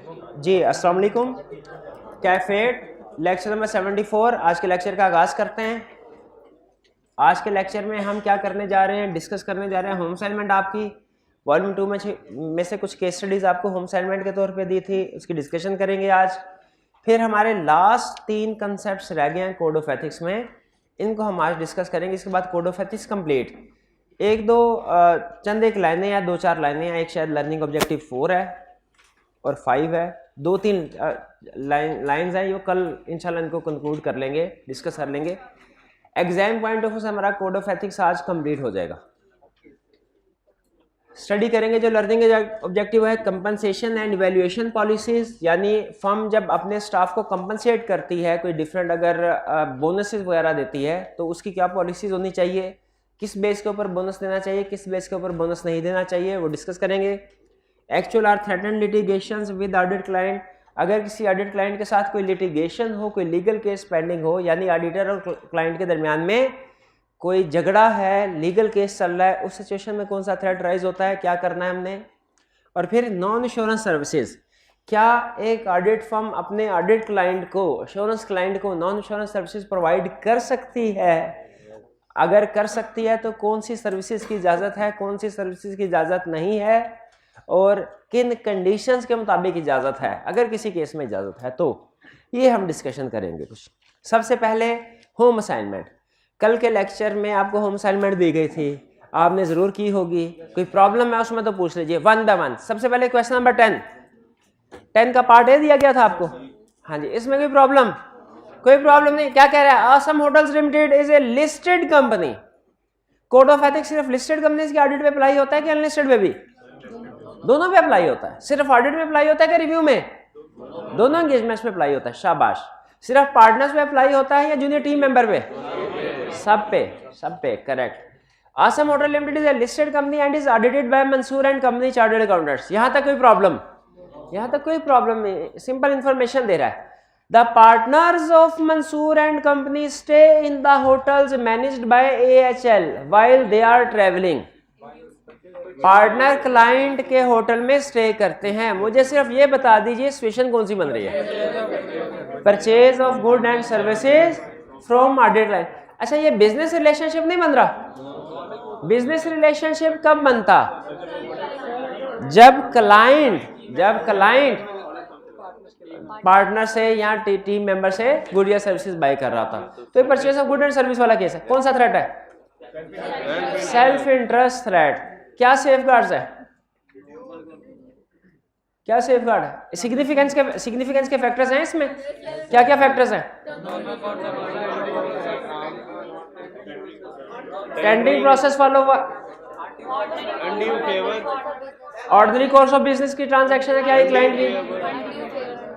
जी अस्सलाम वालेकुम। कैफेट lecture number 74। आज के लेक्चर का आगाज़ करते हैं। आज के लेक्चर में हम क्या करने जा रहे हैं, डिस्कस करने जा रहे हैं होम असाइनमेंट। आपकी वॉल्यूम 2 में से कुछ केस स्टडीज़ आपको होम असाइनमेंट के तौर पे दी थी, उसकी डिस्कशन करेंगे आज। फिर हमारे लास्ट 3 कंसेप्ट रह गए हैं कोड ऑफ एथिक्स में, इनको हम आज डिस्कस करेंगे। इसके बाद कोड ऑफ एथिक्स कंप्लीट। एक दो चंद एक लाइनें या 2-4 लाइनें हैं। एक शायद लर्निंग ऑब्जेक्टिव 4 है और 5 है। 2-3 लाइन्स हैं, ये कल इंशाल्लाह इनको कंक्लूड कर लेंगे, डिस्कस कर लेंगे। एग्जाम पॉइंट ऑफ व्यू से हमारा कोड ऑफ एथिक्स आज कंप्लीट हो जाएगा। स्टडी करेंगे जो लर्निंग ऑब्जेक्टिव है कंपनसेशन एंड इवैल्यूएशन पॉलिसीज, यानी फर्म जब अपने स्टाफ को कंपनसेट करती है, कोई डिफरेंट अगर बोनसेस वगैरह देती है तो उसकी क्या पॉलिसीज होनी चाहिए, किस बेस के ऊपर बोनस देना चाहिए, किस बेस के ऊपर बोनस नहीं देना चाहिए, वो डिस्कस करेंगे। Actual or threatened litigations with audit client, अगर किसी ऑडिट क्लाइंट के साथ कोई लिटिगेशन हो, कोई लीगल केस पेंडिंग हो, यानी ऑडिटर और क्लाइंट के दरमियान में कोई झगड़ा है, लीगल केस चल रहा है, उस सिचुएशन में कौन सा थ्रेट राइज होता है, क्या करना है हमने। और फिर नॉन इंश्योरेंस सर्विसेज, क्या एक ऑडिट फर्म अपने ऑडिट क्लाइंट को, इंश्योरेंस क्लाइंट को नॉन इंश्योरेंस सर्विसेज प्रोवाइड कर सकती है, अगर कर सकती है तो कौन सी सर्विसेज की इजाज़त है, कौन सी सर्विसेज की इजाज़त नहीं है, और किन कंडीशंस के मुताबिक इजाज़त है, अगर किसी केस में इजाज़त है तो। ये हम डिस्कशन करेंगे कुछ। सबसे पहले होम असाइनमेंट। कल के लेक्चर में आपको होम असाइनमेंट दी गई थी, आपने ज़रूर की होगी। कोई प्रॉब्लम है उसमें तो पूछ लीजिए, 1 बाय 1। सबसे पहले क्वेश्चन नंबर 10 का पार्ट ए दिया गया था आपको। हाँ जी, इसमें कोई प्रॉब्लम नहीं। क्या कह रहा है, Assam hotels limited is a listed company. Code of ethics सिर्फ लिस्टेड कंपनीज के ऑडिट पे अप्लाई होता है कि अनलिस्टेड पे भी? दोनों पे अप्लाई होता है। सिर्फ ऑडिट में अप्लाई होता है कि रिव्यू में? दोनों एंगेजमेंट्स में अप्लाई होता है। शाबाश। सिर्फ पार्टनर्स पे अप्लाई होता है या जूनियर टीम मेंबर पे? सब पे correct. Assam hotel limited is a listed company and is audited by Mansoor and company chartered accountants. यहां तक कोई प्रॉब्लम? यहां तक कोई प्रॉब्लम नहीं, सिंपल इंफॉर्मेशन दे रहा है। The partners of Mansoor and company stay in the hotels managed by AHL while they are traveling. Partner client के होटल में स्टे करते हैं। मुझे सिर्फ ये बता दीजिए सिचुएशन कौन सी बन रही है? Purchase of good and services from audit client. अच्छा, ये बिजनेस रिलेशनशिप नहीं बन रहा। बिजनेस रिलेशनशिप कब बनता? जब क्लाइंट पार्टनर से या टीम मेंबर से गुड या सर्विसेज बाय कर रहा था। तो ये purchase of good and service वाला केस है। कौन सा थ्रेट है? Self interest threat. क्या सेफगार्ड्स है? क्या सेफगार्ड है? सिग्निफिकेंस के फैक्टर्स हैं इसमें। क्या क्या फैक्टर्स हैं? टेंडरिंग प्रोसेस फॉलो हुआ, ऑर्डिनरी कोर्स ऑफ बिजनेस की ट्रांजैक्शन है क्या ये क्लाइंट की?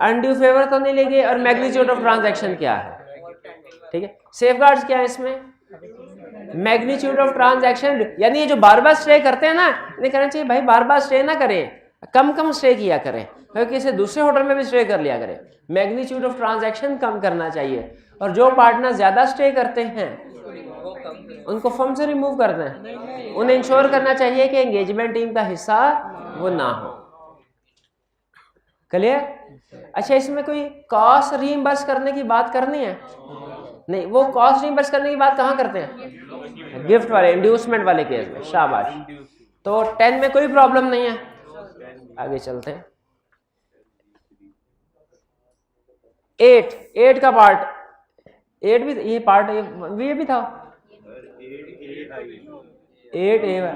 अनड्यू फेवर तो नहीं लेगी। और मैग्नीट्यूड ऑफ ट्रांजैक्शन क्या है? ठीक है। सेफगार्ड्स क्या है इसमें? मैग्नीट्यूड ऑफ ट्रांजैक्शन, यानी ये जो बार बार स्टे करते हैं ना, इन्हें कहना चाहिए भाई बार बार स्टे ना करें, कम स्टे किया करें, क्योंकि इसे दूसरे होटल में भी स्टे कर लिया करें। मैग्नीट्यूड ऑफ ट्रांजैक्शन कम करना चाहिए। और जो पार्टनर ज्यादा स्टे करते हैं उनको फर्म से रिमूव करना है। उन्हें इंश्योर करना चाहिए कि एंगेजमेंट टीम का हिस्सा वो ना हो। क्लियर? अच्छा, इसमें कोई कॉस्ट रीइंबर्स करने की बात करनी है? नहीं, वो कॉस्ट रीइंबर्स करने की बात कहाँ करते हैं? गिफ्ट वाले, इंड्यूसमेंट वाले केस में। शाबाश। तो 10 में कोई प्रॉब्लम नहीं है। आगे चलते हैं। 8 का पार्ट, 8 भी ये पार्ट ये भी था। 8A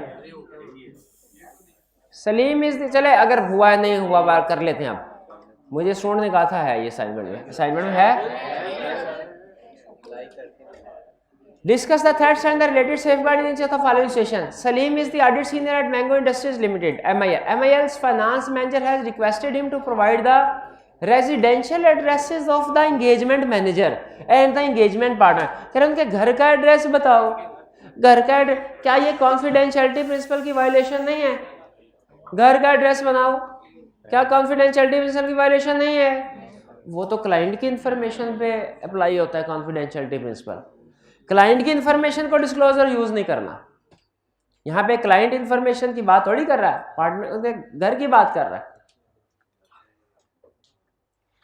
सलीम इज, चले अगर हुआ है नहीं हुआ बार कर लेते हैं। अब मुझे स्टूडेंट ने कहा था है ये असाइनमेंट में है। Discuss the threats and the related safeguard in the following situation. Salim is the audit senior at mango industries limited MIL. MIL's finance manager has requested him to provide the residential addresses of the engagement manager and the engagement partner. फिर उनके घर का address बताओ। घर का क्या ये confidentiality principal की वायलेशन नहीं है? घर का एड्रेस बनाओ। क्या कॉन्फिडेंशियलिटी प्रिंसिपल की वायलेशन नहीं है? वो तो क्लाइंट की इंफॉर्मेशन पे अप्लाई होता है कॉन्फिडेंशियलिटी प्रिंसिपल। क्लाइंट की इंफॉर्मेशन को डिस्क्लोजर यूज नहीं करना। यहाँ पे क्लाइंट इंफॉर्मेशन की बात थोड़ी कर रहा है, पार्टनर घर की बात कर रहा है।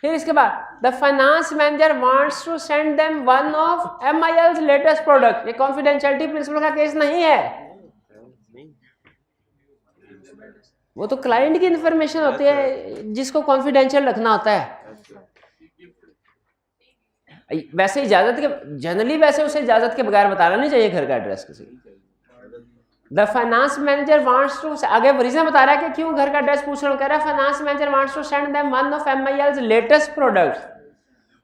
फिर इसके बाद the finance manager wants to send them one of MIL's latest product. ये कॉन्फिडेंशियलिटी प्रिंसिपल का केस नहीं है, वो तो क्लाइंट की इंफॉर्मेशन होती है जिसको कॉन्फिडेंशियल रखना होता है। वैसे इजाजत के जनरली वैसे उसे इजाजत के बगैर बताना नहीं चाहिए घर का एड्रेस किसी। The finance manager wants to, आगे रीजन बता रहा है कि क्यों घर का एड्रेस पूछ रहा हूँ। कह रहा है finance manager wants to send them one of MIL's latest products.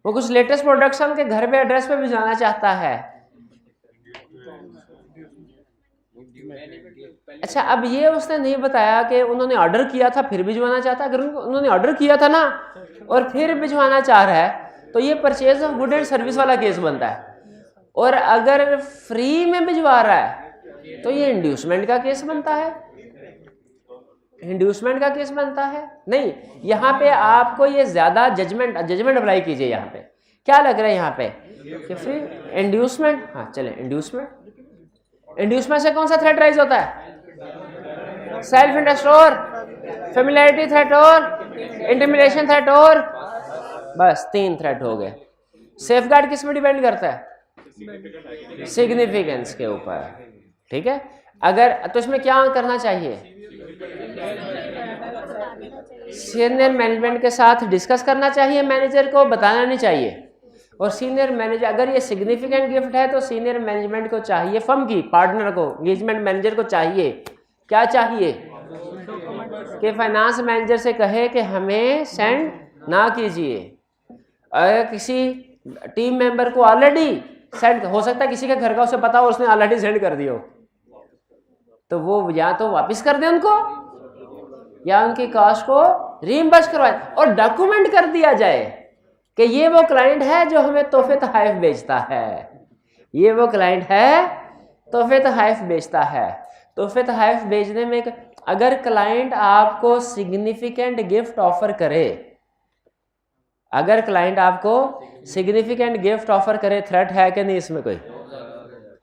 वो कुछ लेटेस्ट प्रोडक्ट्स उनके घर पे एड्रेस पे भिजवाना चाहता है। अच्छा, अब ये उसने नहीं बताया कि उन्होंने ऑर्डर किया था फिर भिजवाना चाहता। अगर उन्होंने ऑर्डर किया था ना और फिर भिजवाना चाह रहा है तो ये purchase of good and service वाला केस बनता है। और अगर फ्री में भिजवा रहा है तो ये इंड्यूसमेंट का केस बनता है। इंड्यूसमेंट का केस बनता है नहीं। यहाँ पे आपको ये ज्यादा जजमेंट अप्लाई कीजिए। यहाँ पे क्या लग रहा है यहाँ पे कि फ्री इंड्यूसमेंट। हाँ चले, इंड्यूसमेंट से कौन सा थ्रेट राइज होता है? सेल्फ इंटरेस्ट और फेमिलियरिटी थ्रेट और इंटिमिडेशन थ्रेट और बस 3 थ्रेट हो गए। सेफगार्ड किस में डिपेंड करता है? सिग्निफिकेंस के ऊपर। ठीक है, अगर तो इसमें क्या करना चाहिए? सीनियर मैनेजमेंट के साथ डिस्कस करना चाहिए, मैनेजर को बताना नहीं चाहिए। और सीनियर मैनेजर, अगर ये सिग्निफिकेंट गिफ्ट है तो सीनियर मैनेजमेंट को चाहिए, फर्म की पार्टनर को, एंगेजमेंट मैनेजर को चाहिए, क्या चाहिए कि फाइनेंस मैनेजर से कहे कि हमें सेंड ना कीजिए। अगर किसी टीम मेंबर को ऑलरेडी सेंड, हो सकता है किसी के घर का उसे पता हो, उसने ऑलरेडी सेंड कर दिया हो, तो वो या तो वापस कर दे उनको या उनकी कॉस्ट को रीइंबर्स करवाए और डॉक्यूमेंट कर दिया जाए कि ये वो क्लाइंट है जो हमें तोहफे तोहफ बेचता है। ये वो क्लाइंट है तोहफे तोहफ बेचता है। तोहफे तोहफ बेचने में अगर क्लाइंट आपको सिग्निफिकेंट गिफ्ट ऑफर करे, अगर क्लाइंट आपको सिग्निफिकेंट गिफ्ट ऑफर करे, थ्रेट है कि नहीं? इसमें कोई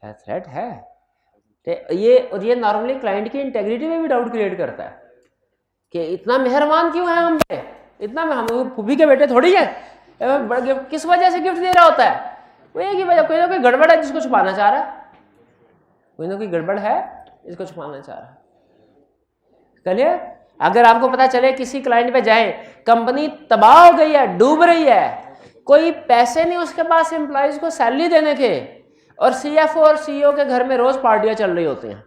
थ्रेट है। ये नॉर्मली क्लाइंट की इंटेग्रिटी में भी डाउट क्रिएट करता है कि इतना मेहरबान क्यों है हम पे, इतना हम फूफी के बेटे थोड़ी है, किस वजह से गिफ्ट दे रहा होता है? वो एक ही वजह, कोई ना कोई गड़बड़ है जिसको छुपाना चाह रहा है, कोई ना कोई गड़बड़ है जिसको छुपाना चाह रहा है। चलिए, अगर आपको पता चले किसी क्लाइंट पे जाए, कंपनी तबाह हो गई है, डूब रही है, कोई पैसे नहीं उसके पास एम्प्लॉइज को सैलरी देने के, और CFO और CEO के घर में रोज पार्टियां चल रही होती हैं,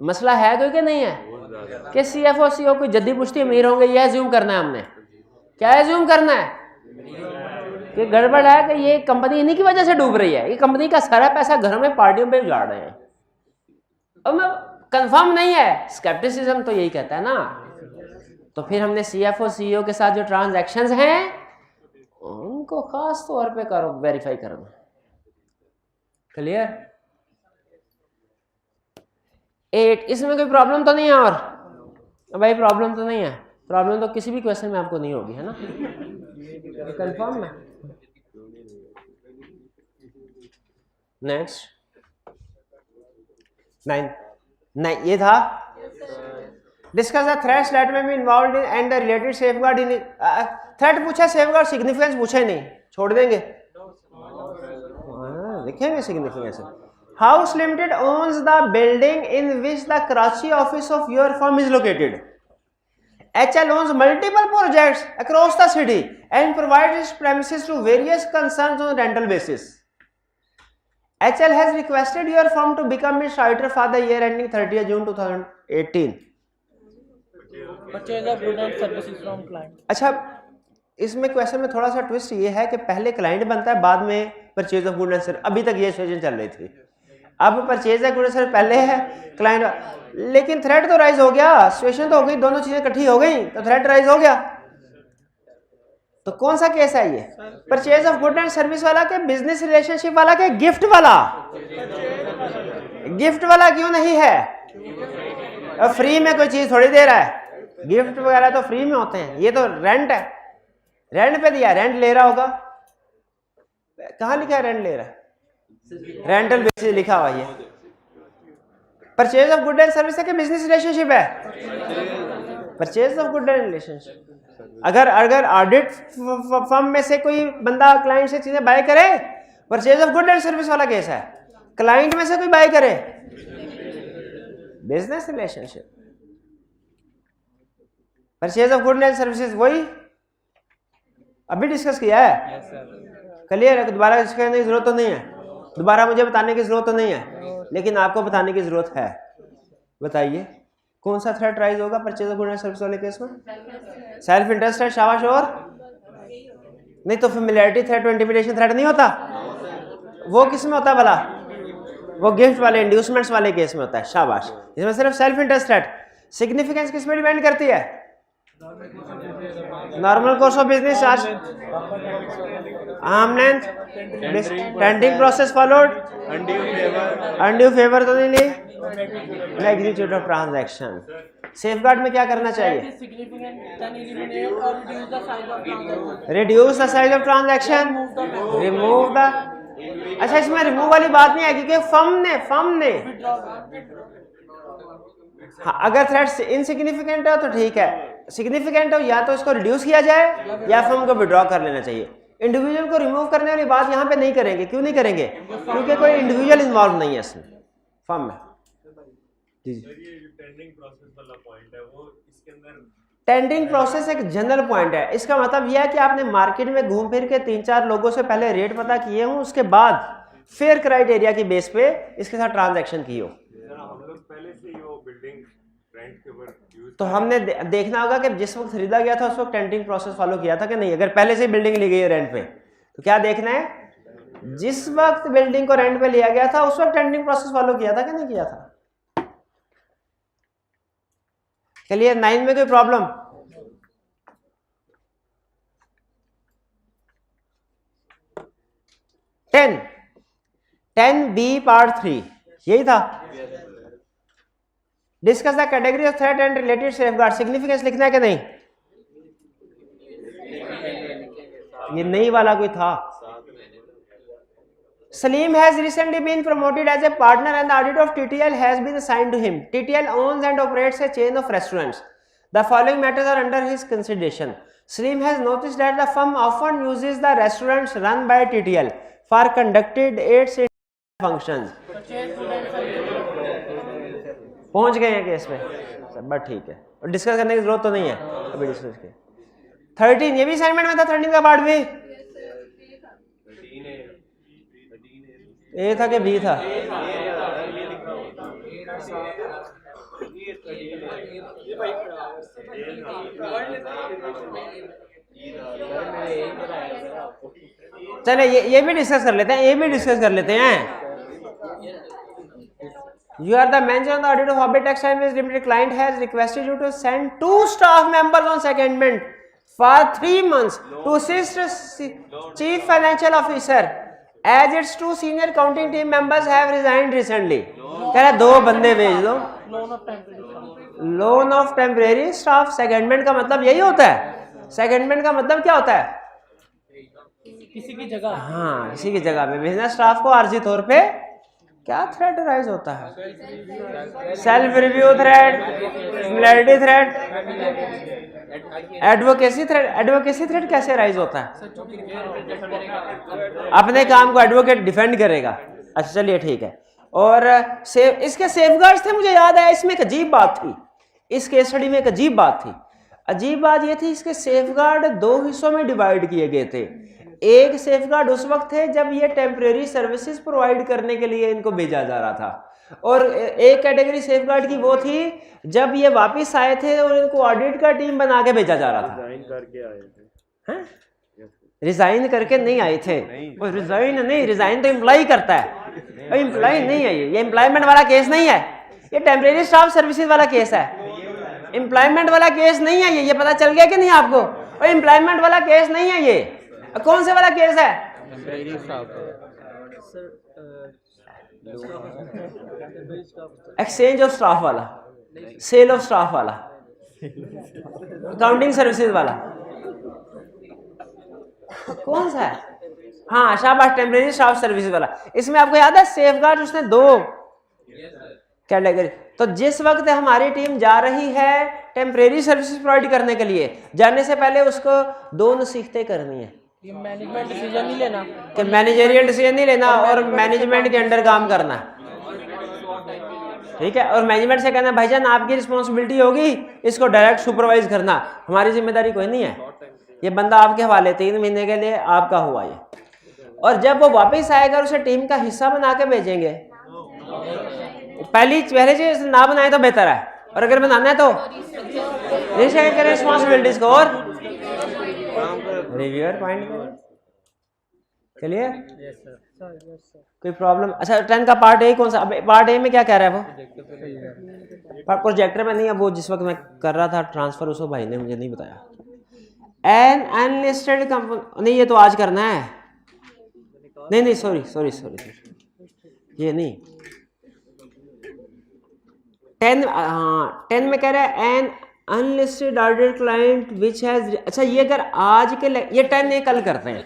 मसला है कोई कि नहीं है? कि CFO CEO कोई जद्दी पुश्ती अमीर होंगे, यह एज्यूम करना है हमने। क्या एज्यूम करना है? कि गड़बड़ है, कि ये कंपनी इन्हीं की वजह से डूब रही है, ये कंपनी का सारा पैसा घरों में पार्टियों पे उजाड़ रहे हैं। अब मैं कंफर्म नहीं है, स्केप्टिसिज्म तो यही कहता है ना। तो फिर हमने CFO CEO के साथ जो ट्रांजैक्शंस हैं उनको खास तौर पे करो, वेरीफाई करना। क्लियर? 8, इसमें कोई प्रॉब्लम तो नहीं है? और भाई प्रॉब्लम तो नहीं है, प्रॉब्लम तो किसी भी क्वेश्चन में आपको नहीं होगी, है ना? कंफर्म है। नेक्स्ट 9 ये था discuss the threats that may be involved in and the related safeguard in. Threat पूछा, सेफगार्ड सिग्निफिकेंस पूछे नहीं, छोड़ देंगे, लिखेंगे significance. House limited owns the building in which the Karachi office of your firm is located. HL owns multiple projects across the city and provides its premises to various concerns on rental basis. HL has requested your firm to become its auditor for the year ending 30th June 2018. Purchase of goods and services from client. अच्छा, इसमें question में थोड़ा सा twist ये है कि पहले client बनता है, बाद में purchase of goods and service. अभी तक ये सिचुएशन चल रही थी, अब purchase of goods and service पहले है क्लाइंट, लेकिन थ्रेट तो राइज हो गया, सिचुएशन तो हो गई, दोनों चीजें इकट्ठी हो गई तो थ्रेट राइज हो गया। तो कौन सा केस है ये? Purchase of good and service वाला के बिजनेस रिलेशनशिप वाला के गिफ्ट वाला? गिफ्ट वाला क्यों नहीं है? अब फ्री में कोई चीज थोड़ी दे रहा है, गिफ्ट वगैरह तो फ्री में होते हैं, ये तो रेंट है, रेंट पे दिया, रेंट ले रहा होगा। कहाँ लिखा है रेंट ले रहा है? रेंटल बेसिस लिखा हुआ है। Purchase of good and service है कि बिजनेस रिलेशनशिप है? Purchase of good and relationship अगर अगर ऑडिट फर्म में से कोई बंदा क्लाइंट से चीजें बाय करे, purchase of good and service वाला केस है। क्लाइंट में से कोई बाय करे, business relationship. Purchase of good and services वही अभी डिस्कस किया है, क्लियर है? दोबारा डिस्कस करने की जरूरत तो नहीं है, दोबारा मुझे बताने की जरूरत तो नहीं है, लेकिन आपको बताने की जरूरत है। बताइए कौन सा थ्रेट राइज होगा purchase of good and service वाले केस में? सेल्फ इंटरेस्ट है, शाबाश। और नहीं तो फेमिलियरिटी थ्रेट, इंटिमिडेशन थ्रेट नहीं होता? वो किस में होता है भला? वो गिफ्ट वाले, इंड्यूसमेंट्स वाले केस में होता है, शाबाश। इसमें सिर्फ सेल्फ इंटरेस्ट थ्रेट। सिग्निफिकेंस किस में डिपेंड करती है? Normal course of business, charge, arm length, tending process followed, undue favour तो नहीं ली, एग्जीक्यूट ऑफ ट्रांजैक्शन। सेफगार्ड में क्या करना चाहिए? Reduce the size of transaction, remove the. अच्छा, इसमें रिमूव वाली बात नहीं है क्योंकि फर्म ने हाँ, अगर थ्रेट इनसिग्निफिकेंट हो तो ठीक है, सिग्निफिकेंट हो या तो इसको रिड्यूस किया जाए या फर्म को विड्रॉ कर लेना चाहिए। इंडिविजुअल को रिमूव करने वाली बात यहाँ पे नहीं करेंगे। क्यों नहीं करेंगे? क्योंकि कोई इंडिविजुअल इन्वॉल्व नहीं है इसमें, फर्म में। जी टेंडिंग प्रोसेस एक जनरल पॉइंट है। इसका मतलब यह है कि आपने मार्केट में घूम फिर के 3-4 लोगों से पहले रेट पता किए हो, उसके बाद फेयर क्राइटेरिया की बेस पे इसके साथ ट्रांजैक्शन की हो। तो हमने देखना होगा कि जिस वक्त खरीदा गया था उस वक्त टेंडिंग प्रोसेस फॉलो किया था कि नहीं। अगर पहले से बिल्डिंग ली गई है रेंट पे तो क्या देखना है? जिस वक्त बिल्डिंग को रेंट पे लिया गया था उस वक्त टेंडिंग प्रोसेस फॉलो किया था कि नहीं किया था। चलिए 9 में कोई प्रॉब्लम? टेन बी पार्ट 3 यही था। Discuss the category of threat and related safeguard. Significance लिखना है कि नहीं? ये नई वाला कोई था। Salim has recently been promoted as a partner and the audit of TTL has been assigned to him. TTL owns and operates a chain of restaurants. The following matters are under his consideration. Salim has noticed that the firm often uses the restaurants run by TTL for conducted its functions. पहुंच गए हैं case में, but ठीक है, और discuss करने की जरूरत तो नहीं है अभी। डिस्कस के 13 ये भी असाइनमेंट में था। 13 का पार्ट भी ए था कि बी था? चले ये भी डिस्कस कर लेते हैं, ये भी डिस्कस कर लेते हैं। You are the manager on the audit of Hobbit Textile Limited. Client has requested you to send 2 staff members on secondment for 3 months to assist Chief Financial Officer as its 2 senior accounting team members have resigned recently. कह रहा 2 बंदे भेज दो। Loan of temporary staff. Secondment का मतलब यही होता है। सेकेंडमेंट का मतलब क्या होता है? किसी की जगह, हाँ, किसी की जगह पे भेजना स्टाफ को आर्जी तौर पे। क्या थ्रेट राइज होता है? Self review threat, similarity threat, advocacy threat. Advocacy threat कैसे राइज होता है? अपने काम को एडवोकेट डिफेंड करेगा। अच्छा चलिए ठीक है। और इसके सेफगार्ड्स थे, मुझे याद आया इसमें एक अजीब बात थी, इस केस स्टडी में एक अजीब बात थी। अजीब बात ये थी इसके सेफगार्ड 2 हिस्सों में डिवाइड किए गए थे। एक सेफगार्ड उस वक्त थे जब ये टेम्परेरी सर्विसेज प्रोवाइड करने के लिए इनको भेजा जा रहा था, और एक कैटेगरी सेफगार्ड की वो थी जब ये वापस आए थे और इनको ऑडिट का टीम बना के भेजा जा रहा था। रिजाइन करके आए थे? हैं? रिजाइन करके नहीं आए थे। वो रिजाइन नहीं, रिजाइन तो इम्प्लाई करता है, इम्प्लाई नहीं है। ये एम्प्लॉयमेंट वाला केस नहीं है, ये टेम्परेरी स्टाफ सर्विसेज वाला केस है। एम्प्लॉयमेंट वाला केस नहीं है ये पता चल गया कि नहीं आपको? और एम्प्लॉयमेंट वाला केस नहीं है ये। कौन से वाला केस है? एक्सचेंज ऑफ स्टाफ वाला, सेल ऑफ स्टाफ वाला, अकाउंटिंग सर्विसेज वाला। कौन सा है? हाँ शाबाश, टेम्परेरी स्टाफ सर्विसेज वाला। इसमें आपको याद है सेफगार्ड उसने 2 कैटेगरी। तो जिस वक्त हमारी टीम जा रही है टेम्परेरी सर्विसेज प्रोवाइड करने के लिए, जाने से पहले उसको 2 नसीहतें करनी है ये मैनेजमेंट डिसीजन नहीं लेना कि मैनेजरियल डिसीजन नहीं लेना और मैनेजमेंट के अंडर काम करना है, ठीक है। और मैनेजमेंट से कहना भाईजान आपकी रिस्पॉन्सिबिलिटी होगी इसको डायरेक्ट सुपरवाइज करना, हमारी जिम्मेदारी कोई नहीं है, ये बंदा आपके हवाले 3 महीने के लिए आपका हुआ ये। और जब वो वापस आएगा उसे टीम का हिस्सा बना के भेजेंगे। पहले चीज ना बनाए तो बेहतर है, और अगर बनाना है तो रिशेयर करें रिस्पॉन्सिबिलिटीज को और रिव्यूअर पॉइंट करें। चलिए कोई प्रॉब्लम? अच्छा 10 का पार्ट ए कौन सा? पार्ट ए में क्या कह रहा है वो? प्रोजेक्टर में नहीं है, वो जिस वक्त मैं कर रहा था ट्रांसफर उसको भाई ने मुझे नहीं बताया। एन अनलिस्टेड कंपनी, नहीं ये तो आज करना है, नहीं सॉरी ये नहीं। 10 में कह रहा है an unlisted order client which has, अच्छा ये अगर आज के ये 10 ये कल करते हैं,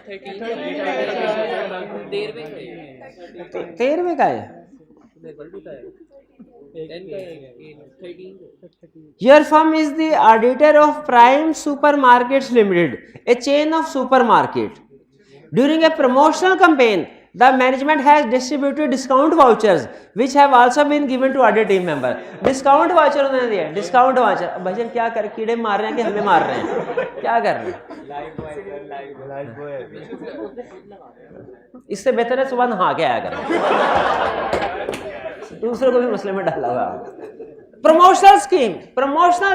13वें का है। Your firm is the auditor of Prime Supermarkets Limited, a chain of supermarket. During a promotional campaign, the management has distributed discount vouchers, which have also been given to other team member. Discount voucher उन्होंने दिया, discount voucher। अब भजन क्या कर, कीड़े मार रहे हैं कि हमें मार रहे हैं, क्या कर रहे हैं? इससे बेहतर है सुबह नहा के आया करें, दूसरों को भी मसले में डाला हुआ। प्रमोशनल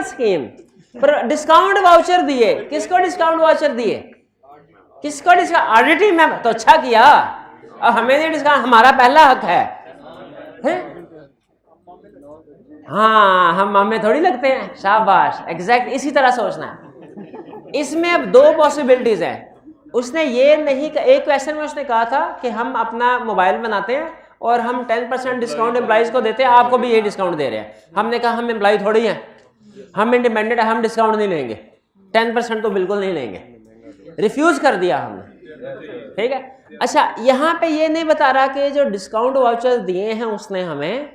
स्कीम, डिस्काउंट वाउचर दिए। किसको डिस्काउंट वाउचर दिए? किसको डिस्काउंट? Auditing member. तो अच्छा किया, अब हमें नहीं डिस्काउंट, हमारा पहला हक है। हाँ हम हमें थोड़ी लगते हैं, शाबाश, एग्जैक्ट इसी तरह सोचना है। इसमें अब 2 पॉसिबिलिटीज है। उसने ये नहीं, एक क्वेश्चन में उसने कहा था कि हम अपना मोबाइल बनाते हैं और हम 10% डिस्काउंट एम्प्लॉइज को देते हैं, आपको भी ये डिस्काउंट दे रहे हैं। हमने कहा हम एम्प्लॉय थोड़ी हैं, हम इंडिपेंडेंट है, हम डिस्काउंट नहीं लेंगे, 10% तो बिल्कुल नहीं लेंगे, रिफ्यूज कर दिया हमने, ठीक है। अच्छा यहाँ पे ये नहीं बता रहा कि जो डिस्काउंट वाउचर दिए हैं उसने हमें,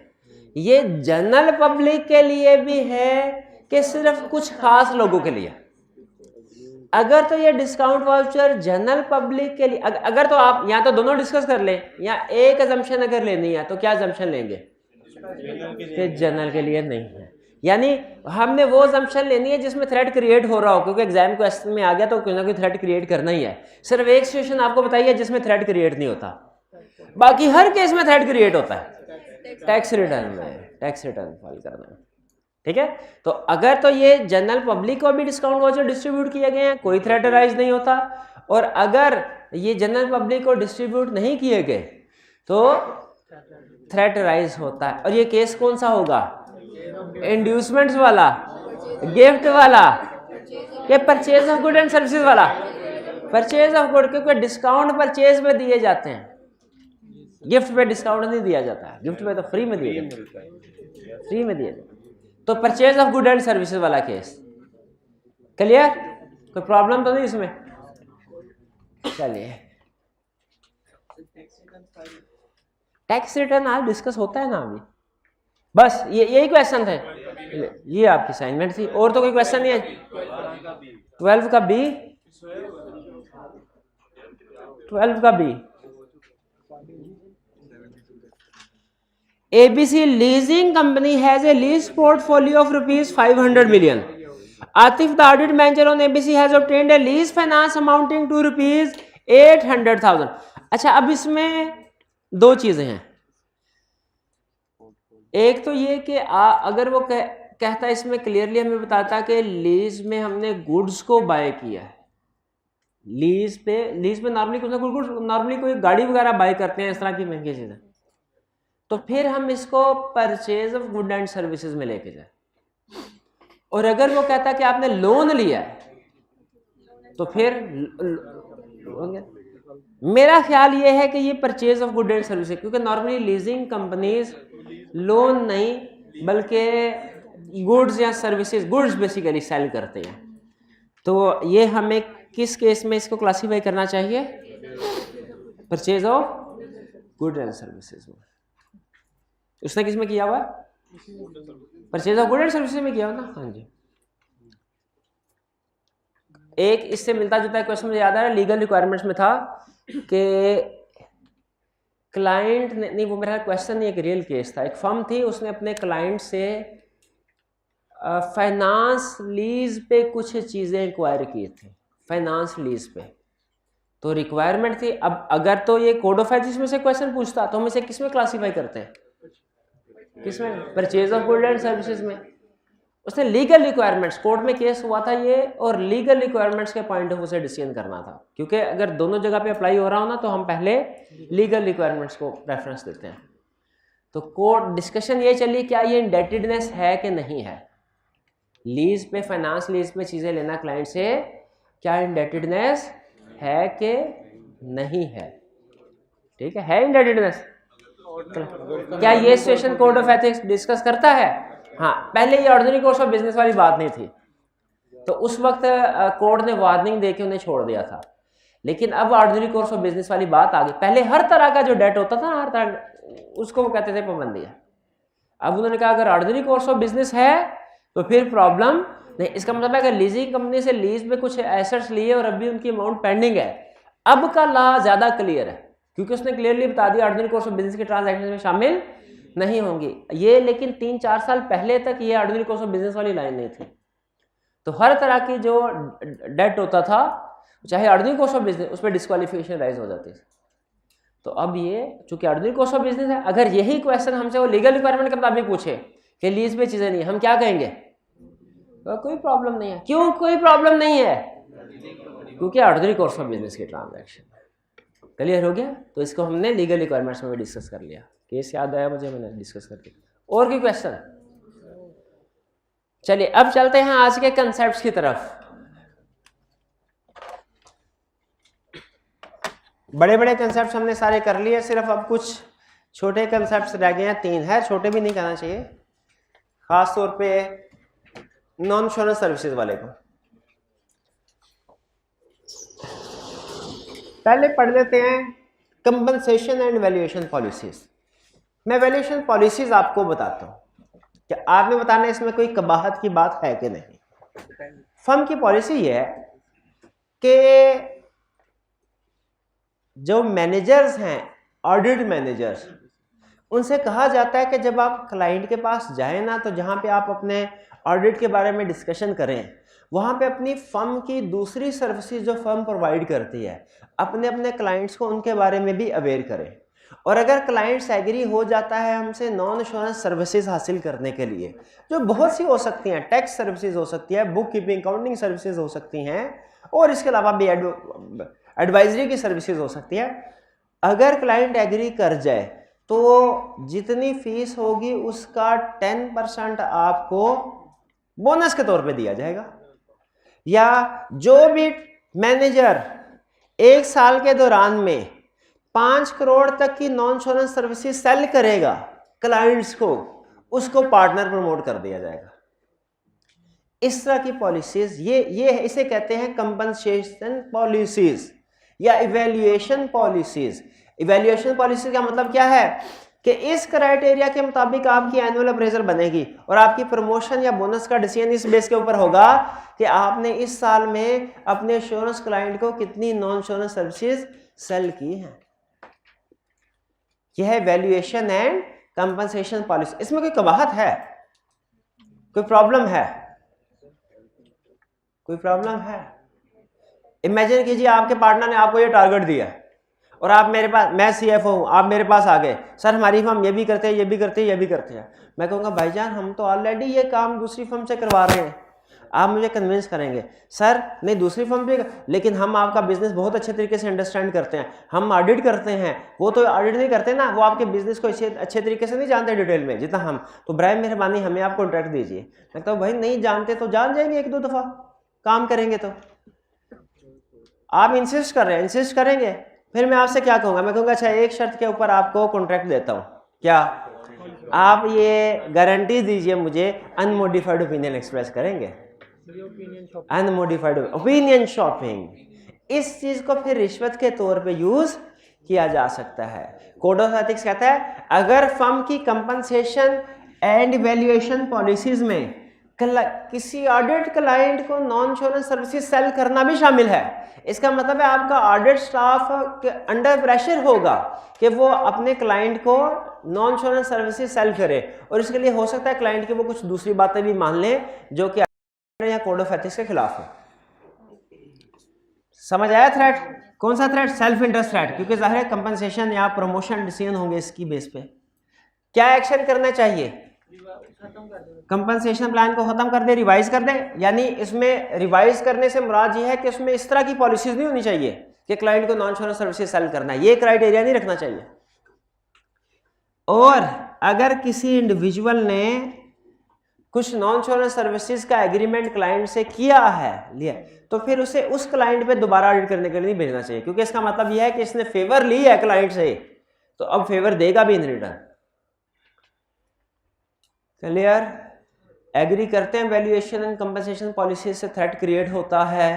ये जनरल पब्लिक के लिए भी है कि सिर्फ कुछ खास लोगों के लिए? अगर तो ये डिस्काउंट वाउचर जनरल पब्लिक के लिए, अगर तो आप या तो दोनों डिस्कस कर लें या एक अजम्पशन अगर लेनी है तो क्या अजम्पशन लेंगे कि जनरल के लिए नहीं है। यानी हमने वो अजम्पशन लेनी है जिसमें थ्रेट क्रिएट हो रहा हो, क्योंकि एग्जाम क्वेश्चन में आ गया तो कोई ना कोई थ्रेट क्रिएट करना ही है। सिर्फ एक सिचुएशन आपको बताइए जिसमें थ्रेट क्रिएट नहीं होता, बाकी हर केस में थ्रेट क्रिएट होता है। टैक्स रिटर्न फाइल करना है, ठीक है। तो अगर तो ये जनरल पब्लिक को भी डिस्काउंट वाउचर डिस्ट्रीब्यूट किए गए हैं, कोई थ्रेट राइज नहीं होता। और अगर ये जनरल पब्लिक को डिस्ट्रीब्यूट नहीं किए गए तो थ्रेट राइज होता है। और ये केस कौन सा होगा? इंड्यूसमेंट्स वाला, गिफ्ट वाला, के purchase of good and services वाला? परचेज ऑफ गुड, क्योंकि डिस्काउंट परचेज में दिए जाते हैं, गिफ्ट पे डिस्काउंट नहीं दिया जाता है, गिफ्ट पे तो फ्री में दिए जाते हैं, फ्री में दिए जाते हैं। तो purchase of good and services वाला केस क्लियर? कोई प्रॉब्लम तो नहीं इसमें? चलिए टैक्स रिटर्न आज डिस्कस होता है ना अभी, बस यही क्वेश्चन थे, ये आपकी असाइनमेंट थी, और तो कोई क्वेश्चन नहीं है। 12 का बी, 12 का B, ABC leasing company has a lease portfolio of rupees 500 million. Atif, the audit manager on ABC, has obtained a lease finance amounting to rupees 800,000. अच्छा अब इसमें 2 चीजें हैं। एक तो ये कि अगर वो कहता है, इसमें क्लियरली हमें बताता कि लीज में हमने गुड्स को बाय किया है। लीज पे नॉर्मली कोई गाड़ी वगैरह बाय करते हैं, इस तरह की महंगी चीजें, तो फिर हम इसको purchase of good and services में लेके जाए। और अगर वो कहता है कि आपने लोन लिया है तो फिर मेरा ख्याल ये है कि ये purchase of good and services, क्योंकि नॉर्मली लीजिंग कंपनीज लोन नहीं बल्कि गुड्स या सर्विसेज, गुड्स बेसिकली सेल करते हैं। तो ये हमें किस केस में इसको क्लासीफाई करना चाहिए? Purchase of good and services में। उसने किस में किया हुआ? Purchase of good and services में किया हो ना। हाँ जी, एक इससे मिलता जुलता क्वेश्चन मुझे याद आ रहा है, लीगल रिक्वायरमेंट्स में था कि क्लाइंट ने, नहीं वो मेरा क्वेश्चन नहीं, एक रियल केस था। एक फर्म थी, उसने अपने क्लाइंट से फाइनेंस लीज पे कुछ चीज़ें इंक्वायर की थी, फाइनेंस लीज पे। तो रिक्वायरमेंट थी। अब अगर तो ये कोड ऑफ एथिक्स में से क्वेश्चन पूछता तो हम इसे किस में क्लासीफाई करते हैं, किसमें, purchase of good and services में। उसने लीगल रिक्वायरमेंट्स, कोर्ट में केस हुआ था ये, और लीगल रिक्वायरमेंट्स के पॉइंट ऑफ व्यू से डिसीजन करना था, क्योंकि अगर दोनों जगह पे अप्लाई हो रहा हो ना तो हम पहले लीगल रिक्वायरमेंट्स को प्रेफरेंस देते हैं। तो कोर्ट डिस्कशन ये चली क्या ये इंडेटेडनेस है कि नहीं है, लीज पे, फाइनेंस लीज पे चीज़ें लेना क्लाइंट से, क्या इंडेटेडनेस है कि नहीं है। ठीक है इंडेटेडनेस, क्या ये situation code of ethics discuss करता है। हाँ, पहले ये ऑर्डिनरी कोर्स ऑफ बिजनेस वाली बात नहीं थी, तो उस वक्त कोर्ट ने वार्निंग देके उन्हें छोड़ दिया था। लेकिन अब ऑर्डिनरी कोर्स ऑफ बिजनेस वाली बात आ गई। पहले हर तरह का जो डेट होता था, हर तरह उसको वो कहते थे पाबंदी। अब उन्होंने कहा अगर ऑर्डिनरी कोर्स ऑफ बिजनेस है तो फिर प्रॉब्लम नहीं। इसका मतलब है अगर लीजिंग कंपनी से लीज पे कुछ एसेट्स लिए और अभी उनकी अमाउंट पेंडिंग है, अब का लॉ ज्यादा क्लियर है, क्योंकि उसने क्लियरली बता दिया ऑर्डिनरी कोर्स ऑफ बिजनेस के ट्रांजैक्शन में शामिल नहीं होंगी ये। लेकिन 3-4 साल पहले तक ये ऑर्डिनरी कोर्स ऑफ बिजनेस वाली लाइन नहीं थी। तो हर तरह की जो डेट होता था, चाहे ऑर्डिनरी कोर्स ऑफ बिजनेस, उस पर डिस्क्वालिफिकेशन राइज हो जाती है। तो अब ये चूंकि ऑर्डिनरी कोर्स ऑफ बिजनेस है, अगर यही क्वेश्चन हमसे वो लीगल रिक्वायरमेंट के मुताबिक पूछे कि लीज पे चीजें नहीं, हम क्या कहेंगे, तो कोई प्रॉब्लम नहीं है। क्यों कोई प्रॉब्लम नहीं है, क्योंकि ऑर्डिनरी कोर्स ऑफ बिजनेस के ट्रांजैक्शन। क्लियर हो गया। तो इसको हमने लीगल रिक्वायरमेंट्स में भी डिस्कस कर लिया। केस याद आया मुझे, मैंने डिस्कस कर दिया। और कोई क्वेश्चन? चलिए अब चलते हैं आज के कंसेप्ट्स की तरफ। बड़े बड़े कंसेप्ट्स हमने सारे कर लिए, सिर्फ अब कुछ छोटे कंसेप्ट्स रह गए हैं। 3 है, छोटे भी नहीं कहना चाहिए, खास तौर पे नॉन इंश्योरेंस सर्विसेज वाले को। पहले पढ़ लेते हैं कंपनसेशन एंड वैल्यूएशन पॉलिसीज। मैं वैल्यूएशन पॉलिसीज आपको बताता हूं कि आपने बताना है इसमें कोई कबाहत की बात है कि नहीं। फर्म की पॉलिसी ये है कि जो मैनेजर्स हैं, ऑडिट मैनेजर्स, उनसे कहा जाता है कि जब आप क्लाइंट के पास जाएं ना, तो जहां पे आप अपने ऑडिट के बारे में डिस्कशन करें, वहां पे अपनी फर्म की दूसरी सर्विसेज जो फर्म प्रोवाइड करती है, अपने अपने क्लाइंट्स को उनके बारे में भी अवेयर करें। और अगर क्लाइंट्स एग्री हो जाता है हमसे नॉन इंश्योरेंस सर्विसेज हासिल करने के लिए, जो बहुत सी हो सकती हैं, टैक्स सर्विसेज हो सकती है, बुक कीपिंग अकाउंटिंग सर्विसेज हो सकती हैं, और इसके अलावा भी एडवाइजरी की सर्विसेज हो सकती है। अगर क्लाइंट एग्री कर जाए तो जितनी फीस होगी उसका 10% आपको बोनस के तौर पे दिया जाएगा। या जो भी मैनेजर 1 साल के दौरान में 5 करोड़ तक की नॉन इंश्योरेंस सर्विसेज सेल करेगा क्लाइंट्स को, उसको पार्टनर प्रमोट कर दिया जाएगा। इस तरह की पॉलिसीज ये इसे कहते हैं कंपनसेशन पॉलिसीज या इवैल्यूएशन पॉलिसीज। इवैल्यूएशन पॉलिसी का मतलब क्या है कि इस क्राइटेरिया के मुताबिक आपकी एनुअल अप्रेजल बनेगी और आपकी प्रमोशन या बोनस का डिसीजन इस बेस के ऊपर होगा कि आपने इस साल में अपने इंश्योरेंस क्लाइंट को कितनी नॉन इंश्योरेंस सर्विसेज सेल की हैं। यह है वैल्यूएशन एंड कंपनसेशन पॉलिसी। इसमें कोई कबाहत है, कोई प्रॉब्लम है, कोई प्रॉब्लम है? इमेजिन कीजिए आपके पार्टनर ने आपको ये टारगेट दिया और आप मेरे पास, मैं सीएफओ हूं, आप मेरे पास आ गए, सर हमारी फर्म ये भी करते हैं, ये भी करते हैं, ये भी करते हैं। मैं कहूँगा भाईजान हम तो ऑलरेडी ये काम दूसरी फर्म से करवा रहे हैं, आप मुझे कन्विंस करेंगे। सर नहीं दूसरी फर्म भी, लेकिन हम आपका बिजनेस बहुत अच्छे तरीके से अंडरस्टैंड करते हैं, हम ऑडिट करते हैं। वो तो ऑडिट नहीं करते ना, वो आपके बिजनेस को अच्छे तरीके से नहीं जानते डिटेल में जितना हम, तो बराए मेहरबानी हमें आप कॉन्ट्रैक्ट दीजिए। मैं कहता हूँ भाई नहीं जानते तो जान जाएंगे, 1-2 दफ़ा काम करेंगे तो। आप इंसिस्ट कर रहे हैं, इंसिस्ट करेंगे, फिर मैं आपसे क्या कहूँगा, मैं कहूँगा अच्छा एक शर्त के ऊपर आपको कॉन्ट्रैक्ट देता हूँ, क्या आप ये गारंटी दीजिए मुझे अनमोडिफाइड ओपिनियन एक्सप्रेस करेंगे। अनमोडिफाइड ओपिनियन शॉपिंग, इस चीज को फिर रिश्वत के तौर पे यूज किया जा सकता है। कोड ऑफ एथिक्स कहता है अगर फर्म की कंपनसेशन एंड वैल्यूएशन पॉलिसीज में किसी ऑडिट क्लाइंट को नॉन इंश्योरेंस सर्विसेज सेल करना भी शामिल है। इसका मतलब है आपका ऑडिट स्टाफ के अंडर प्रेशर होगा कि वो अपने क्लाइंट को नॉन इंश्योरेंस सर्विसेज सेल करे, और इसके लिए हो सकता है क्लाइंट की वो कुछ दूसरी बातें भी मान ले जो कि या कोड ऑफ एथिक्स के खिलाफ है। समझ आया थ्रेट? कौन सा थ्रेट? सेल्फ इंटरेस्ट थ्रेट, क्योंकि जाहिर है कंपनसेशन या प्रमोशन डिसीजन होंगे इसकी बेस पे। क्या एक्शन करना चाहिए? कंपनसेशन प्लान को खत्म कर दे, रिवाइज कर दे। यानी इसमें रिवाइज करने से मुराद ये है कि उसमें इस तरह की पॉलिसीज नहीं होनी चाहिए कि क्लाइंट को नॉन इंश्योरेंस सर्विसेज सेल करना है, ये क्राइटेरिया नहीं रखना चाहिए। और अगर किसी इंडिविजुअल ने कुछ नॉन इंश्योरेंस सर्विसेज का एग्रीमेंट क्लाइंट से किया है, लिया, तो फिर उसे उस क्लाइंट पे दोबारा ऑडिट करने के लिए नहीं भेजना चाहिए, क्योंकि इसका मतलब यह है कि इसने फेवर ली है क्लाइंट से, तो अब फेवर देगा भी इन रिटर्न। क्लियर? एग्री करते हैं वैल्यूएशन एंड कंपनसेशन पॉलिसी से थ्रेट क्रिएट होता है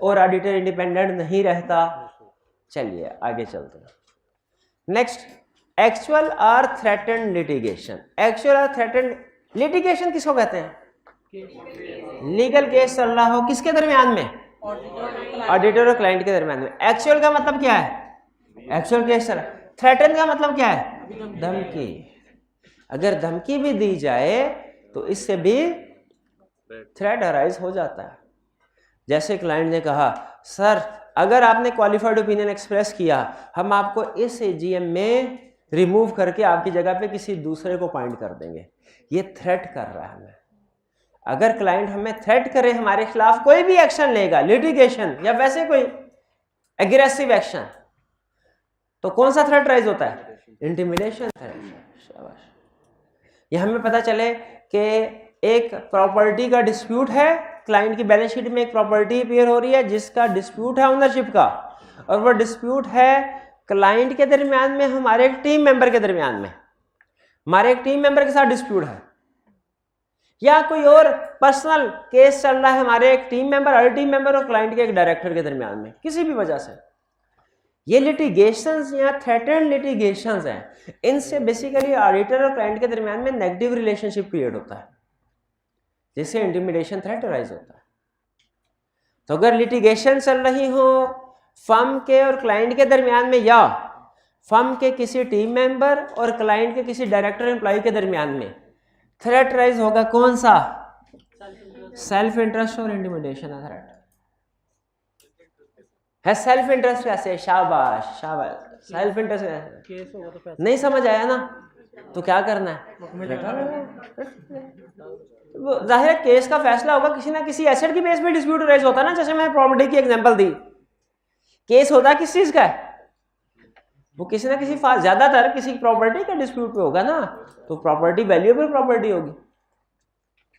और ऑडिटर इंडिपेंडेंट नहीं रहता। चलिए आगे चलते हैं। नेक्स्ट, एक्चुअल और थ्रेटेंड लिटिगेशन। एक्चुअल और थ्रेटेंड लिटिगेशन किसको कहते हैं? लीगल केस चल रहा हो किसके दरमियान में? ऑडिटर और क्लाइंट के दरमियान में। एक्चुअल का मतलब क्या है? एक्चुअल केस चल रहा है। थ्रेटन का मतलब क्या है? धमकी। अगर धमकी भी दी जाए तो इससे भी थ्रेट अराइज हो जाता है। जैसे क्लाइंट ने कहा, सर अगर आपने क्वालिफाइड ओपिनियन एक्सप्रेस किया, हम आपको इस एजीएम में रिमूव करके आपकी जगह पे किसी दूसरे को अपॉइंट कर देंगे। ये थ्रेट कर रहा है हमें। अगर क्लाइंट हमें थ्रेट करे, हमारे खिलाफ कोई भी एक्शन लेगा, लिटिगेशन या वैसे कोई एग्रेसिव एक्शन, तो कौन सा थ्रेट राइज होता है? Intimidation threat. शाबाश। ये हमें पता चले कि एक प्रॉपर्टी का डिस्प्यूट है, क्लाइंट की बैलेंस शीट में एक प्रॉपर्टी अपीयर हो रही है जिसका डिस्प्यूट है ओनरशिप का, और वो डिस्प्यूट है क्लाइंट के दरमियान में, हमारे एक टीम मेंबर के दरमियान में, हमारे एक टीम मेंबर के साथ डिस्प्यूट है, या कोई और पर्सनल केस चल रहा है हमारे एक team member, other team member और क्लाइंट के एक डायरेक्टर के दरमियान में, किसी भी वजह से। ये लिटिगेशंस या थ्रेटेंड लिटिगेशंस हैं। इनसे बेसिकली ऑडिटर और क्लाइंट के दरमियान में नेगेटिव रिलेशनशिप क्रिएट होता है, जिससे इंटिमिडेशन थ्रेट अराइज होता है। तो अगर लिटिगेशन चल रही हो फर्म के और क्लाइंट के दरमियान में, या फर्म के किसी टीम मेंबर और क्लाइंट के किसी डायरेक्टर एम्प्लॉय के दरमियान में, थ्रेट राइज होगा कौन सा? सेल्फ इंटरेस्ट और इंटिमिडेशन है थ्रेट है। सेल्फ इंटरेस्ट कैसे? शाबाश शाबाश। सेल्फ इंटरेस्ट केस होगा तो नहीं समझ आया ना, तो क्या करना है? जाहिर है केस का फैसला होगा किसी ना किसी एसेट की बेस पे डिस्प्यूट राइज होता है ना। जैसे मैं प्रॉपर्टी की एग्जांपल दी, केस होता किस चीज का है? वो किसी ना किसी ज्यादातर किसी प्रॉपर्टी का डिस्प्यूट पे होगा ना, तो प्रॉपर्टी वैल्यूएबल प्रॉपर्टी होगी।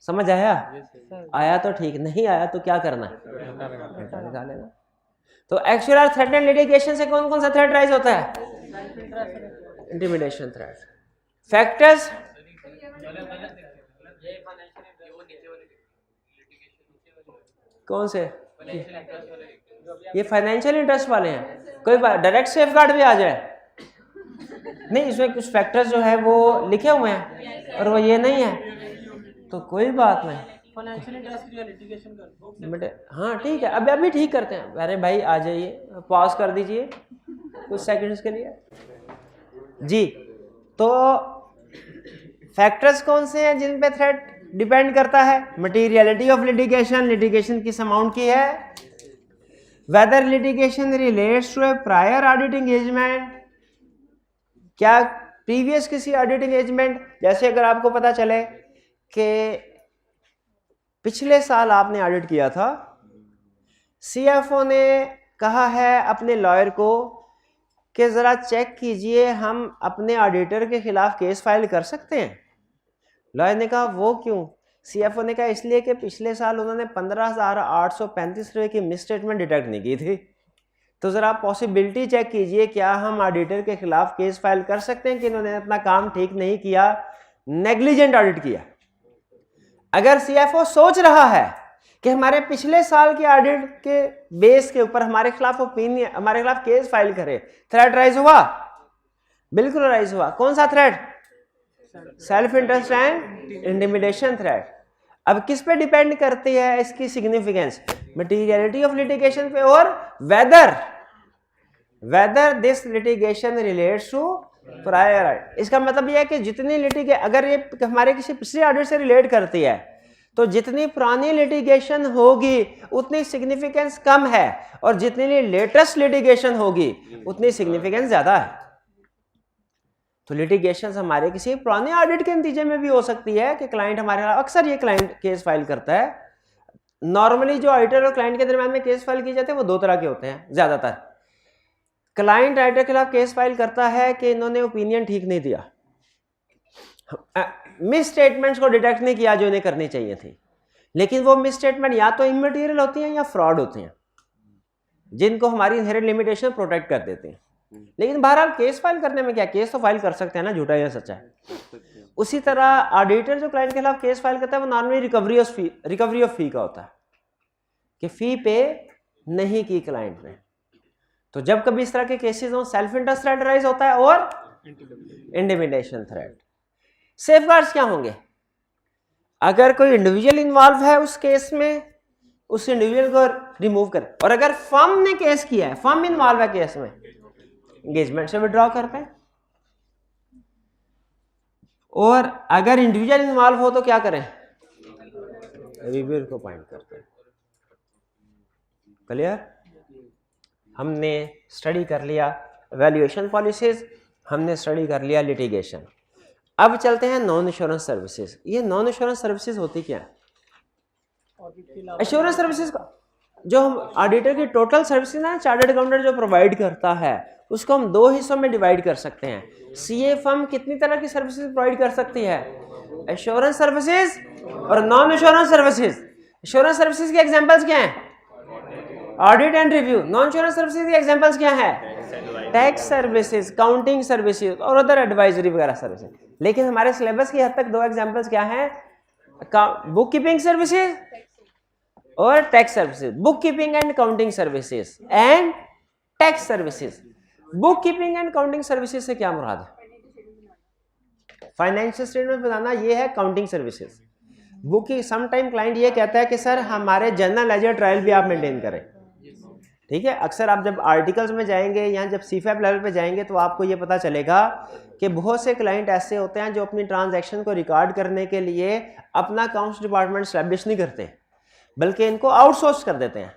समझ आया? आया तो ठीक, नहीं आया तो क्या करना है? निकालेगा। तो एक्चुअल और थ्रेटेंड लिटिगेशन से कौन कौन सा थ्रेट राइज होता है? Intimidation threat. फैक्टर्स, कौन से? ये फाइनेंशियल इंटरेस्ट वाले हैं। कोई डायरेक्ट सेफगार्ड भी आ जाए नहीं, इसमें कुछ फैक्टर्स जो है वो लिखे हुए हैं और वो ये नहीं है, तो कोई बात नहीं। फाइनेंशियल इंटरेस्ट की लिटिगेशन कर बेटे हाँ ठीक है, अभी ठीक करते हैं। अरे भाई आ जाइए, पॉज कर दीजिए कुछ सेकंड्स के लिए जी। तो फैक्टर्स कौन से हैं जिन पे थ्रेट डिपेंड करता है? मटीरियलिटी ऑफ लिटिगेशन, लिटिगेशन किस अमाउंट की है, whether litigation relates to a prior audit engagement, क्या प्रीवियस किसी ऑडिट एंगेजमेंट, जैसे अगर आपको पता चले कि पिछले साल आपने ऑडिट किया था, सीएफओ ने कहा है अपने लॉयर को कि ज़रा चेक कीजिए हम अपने ऑडिटर के खिलाफ केस फाइल कर सकते हैं। लॉयर ने कहा वो क्यों? सीएफओ ने कहा इसलिए कि पिछले साल उन्होंने 15,835 रुपये की मिस स्टेटमेंट डिटेक्ट नहीं की थी, तो ज़रा पॉसिबिलिटी चेक कीजिए क्या हम ऑडिटर के खिलाफ केस फाइल कर सकते हैं कि इन्होंने अपना काम ठीक नहीं किया, नेग्लिजेंट ऑडिट किया। अगर सीएफओ सोच रहा है कि हमारे पिछले साल के ऑडिट के बेस के ऊपर हमारे खिलाफ ओपिनियन, हमारे खिलाफ केस फाइल करे, थ्रेट राइज हुआ? बिल्कुल राइज हुआ। कौन सा threat? Self interest and intimidation threat. अब किस पे डिपेंड करती है इसकी सिग्निफिकेंस? मटीरियलिटी ऑफ लिटिगेशन पे और whether this litigation relates to prior art. इसका मतलब यह है कि जितनी लिटिगेशन अगर ये हमारे किसी पिछले ऑर्डर से रिलेट करती है तो जितनी पुरानी लिटिगेशन होगी उतनी सिग्निफिकेंस कम है, और जितनी लेटेस्ट लिटिगेशन होगी उतनी सिग्निफिकेंस ज्यादा है। तो लिटिगेशन हमारे किसी पुराने ऑडिट के नतीजे में भी हो सकती है कि क्लाइंट हमारे खिलाफ, अक्सर ये क्लाइंट केस फाइल करता है। नॉर्मली जो ऑडिटर और क्लाइंट के दरमियान में केस फाइल किए जाते हैं वो दो तरह के होते हैं। ज्यादातर क्लाइंट ऑडिटर के खिलाफ केस फाइल करता है कि इन्होंने ओपिनियन ठीक नहीं दिया, मिस स्टेटमेंट्स को डिटेक्ट नहीं किया जो इन्हें करनी चाहिए थी, लेकिन वो मिस स्टेटमेंट या तो इमटेरियल होती हैं या फ्रॉड होती हैं जिनको हमारी इनहेरेंट लिमिटेशन प्रोटेक्ट कर देते हैं। लेकिन बहरहाल केस फाइल करने में क्या, केस तो फाइल कर सकते हैं ना, झूठा या सच्चा है। उसी तरह ऑडिटर जो क्लाइंट के खिलाफ केस फाइल करता है वो नॉर्मली रिकवरी ऑफ फी का होता है कि फी पे नहीं की क्लाइंट ने। तो जब कभी इस तरह के केसेस हो, सेल्फ इंटरेस्ट थ्रेट राइज होता है और इंटिमिडेशन थ्रेट। सेफगार्ड्स क्या होंगे? अगर कोई इंडिविजुअल इन्वॉल्व है उस केस में, उस इंडिविजुअल को रिमूव करें, और अगर फर्म ने केस किया है, फर्म इन्वॉल्व है केस में, एंगेजमेंट से विड्रॉ करते हैं। और अगर इंडिविजुअल इन्वॉल्व हो तो क्या करें? रिव्यूअर को अपॉइंट करते हैं। क्लियर? हमने स्टडी कर लिया वैल्यूएशन पॉलिसीज, हमने स्टडी कर लिया लिटिगेशन। अब चलते हैं नॉन इंश्योरेंस सर्विसेज। ये नॉन इंश्योरेंस सर्विसेज होती क्या है? इंश्योरेंस सर्विसेज का जो हम ऑडिटर की टोटल सर्विसेज ना, चार्टर्ड अकाउंटेंट जो प्रोवाइड करता है उसको हम दो हिस्सों में डिवाइड कर सकते हैं। सीए फर्म कितनी तरह की सर्विसेज प्रोवाइड कर सकती है? इंश्योरेंस सर्विसेज और non insurance services. Insurance services के एग्जांपल्स क्या हैं? Audit and review. Non insurance services के एग्जांपल्स क्या हैं? टैक्स सर्विसेज, काउंटिंग सर्विसेज और अदर एडवाइजरी वगैरह सर्विसेज। लेकिन हमारे सिलेबस की हद तक दो एग्जांपल्स क्या हैं? बुक कीपिंग सर्विसेज और tax services. Book keeping and counting services and tax services. Book keeping and counting services से क्या मुराद है? फाइनेंशियल स्टेटमेंट बनाना, ये है काउंटिंग सर्विसेज। बुक की सम टाइम क्लाइंट ये कहता है कि सर हमारे जनरल लेजर ट्रायल भी आप मेंटेन करें। ठीक है, अक्सर आप जब आर्टिकल्स में जाएंगे या जब सीफैप लेवल पे जाएंगे तो आपको ये पता चलेगा कि बहुत से क्लाइंट ऐसे होते हैं जो अपनी ट्रांजैक्शन को रिकॉर्ड करने के लिए अपना अकाउंट्स डिपार्टमेंट स्टैब्लिश नहीं करते, बल्कि इनको आउटसोर्स कर देते हैं।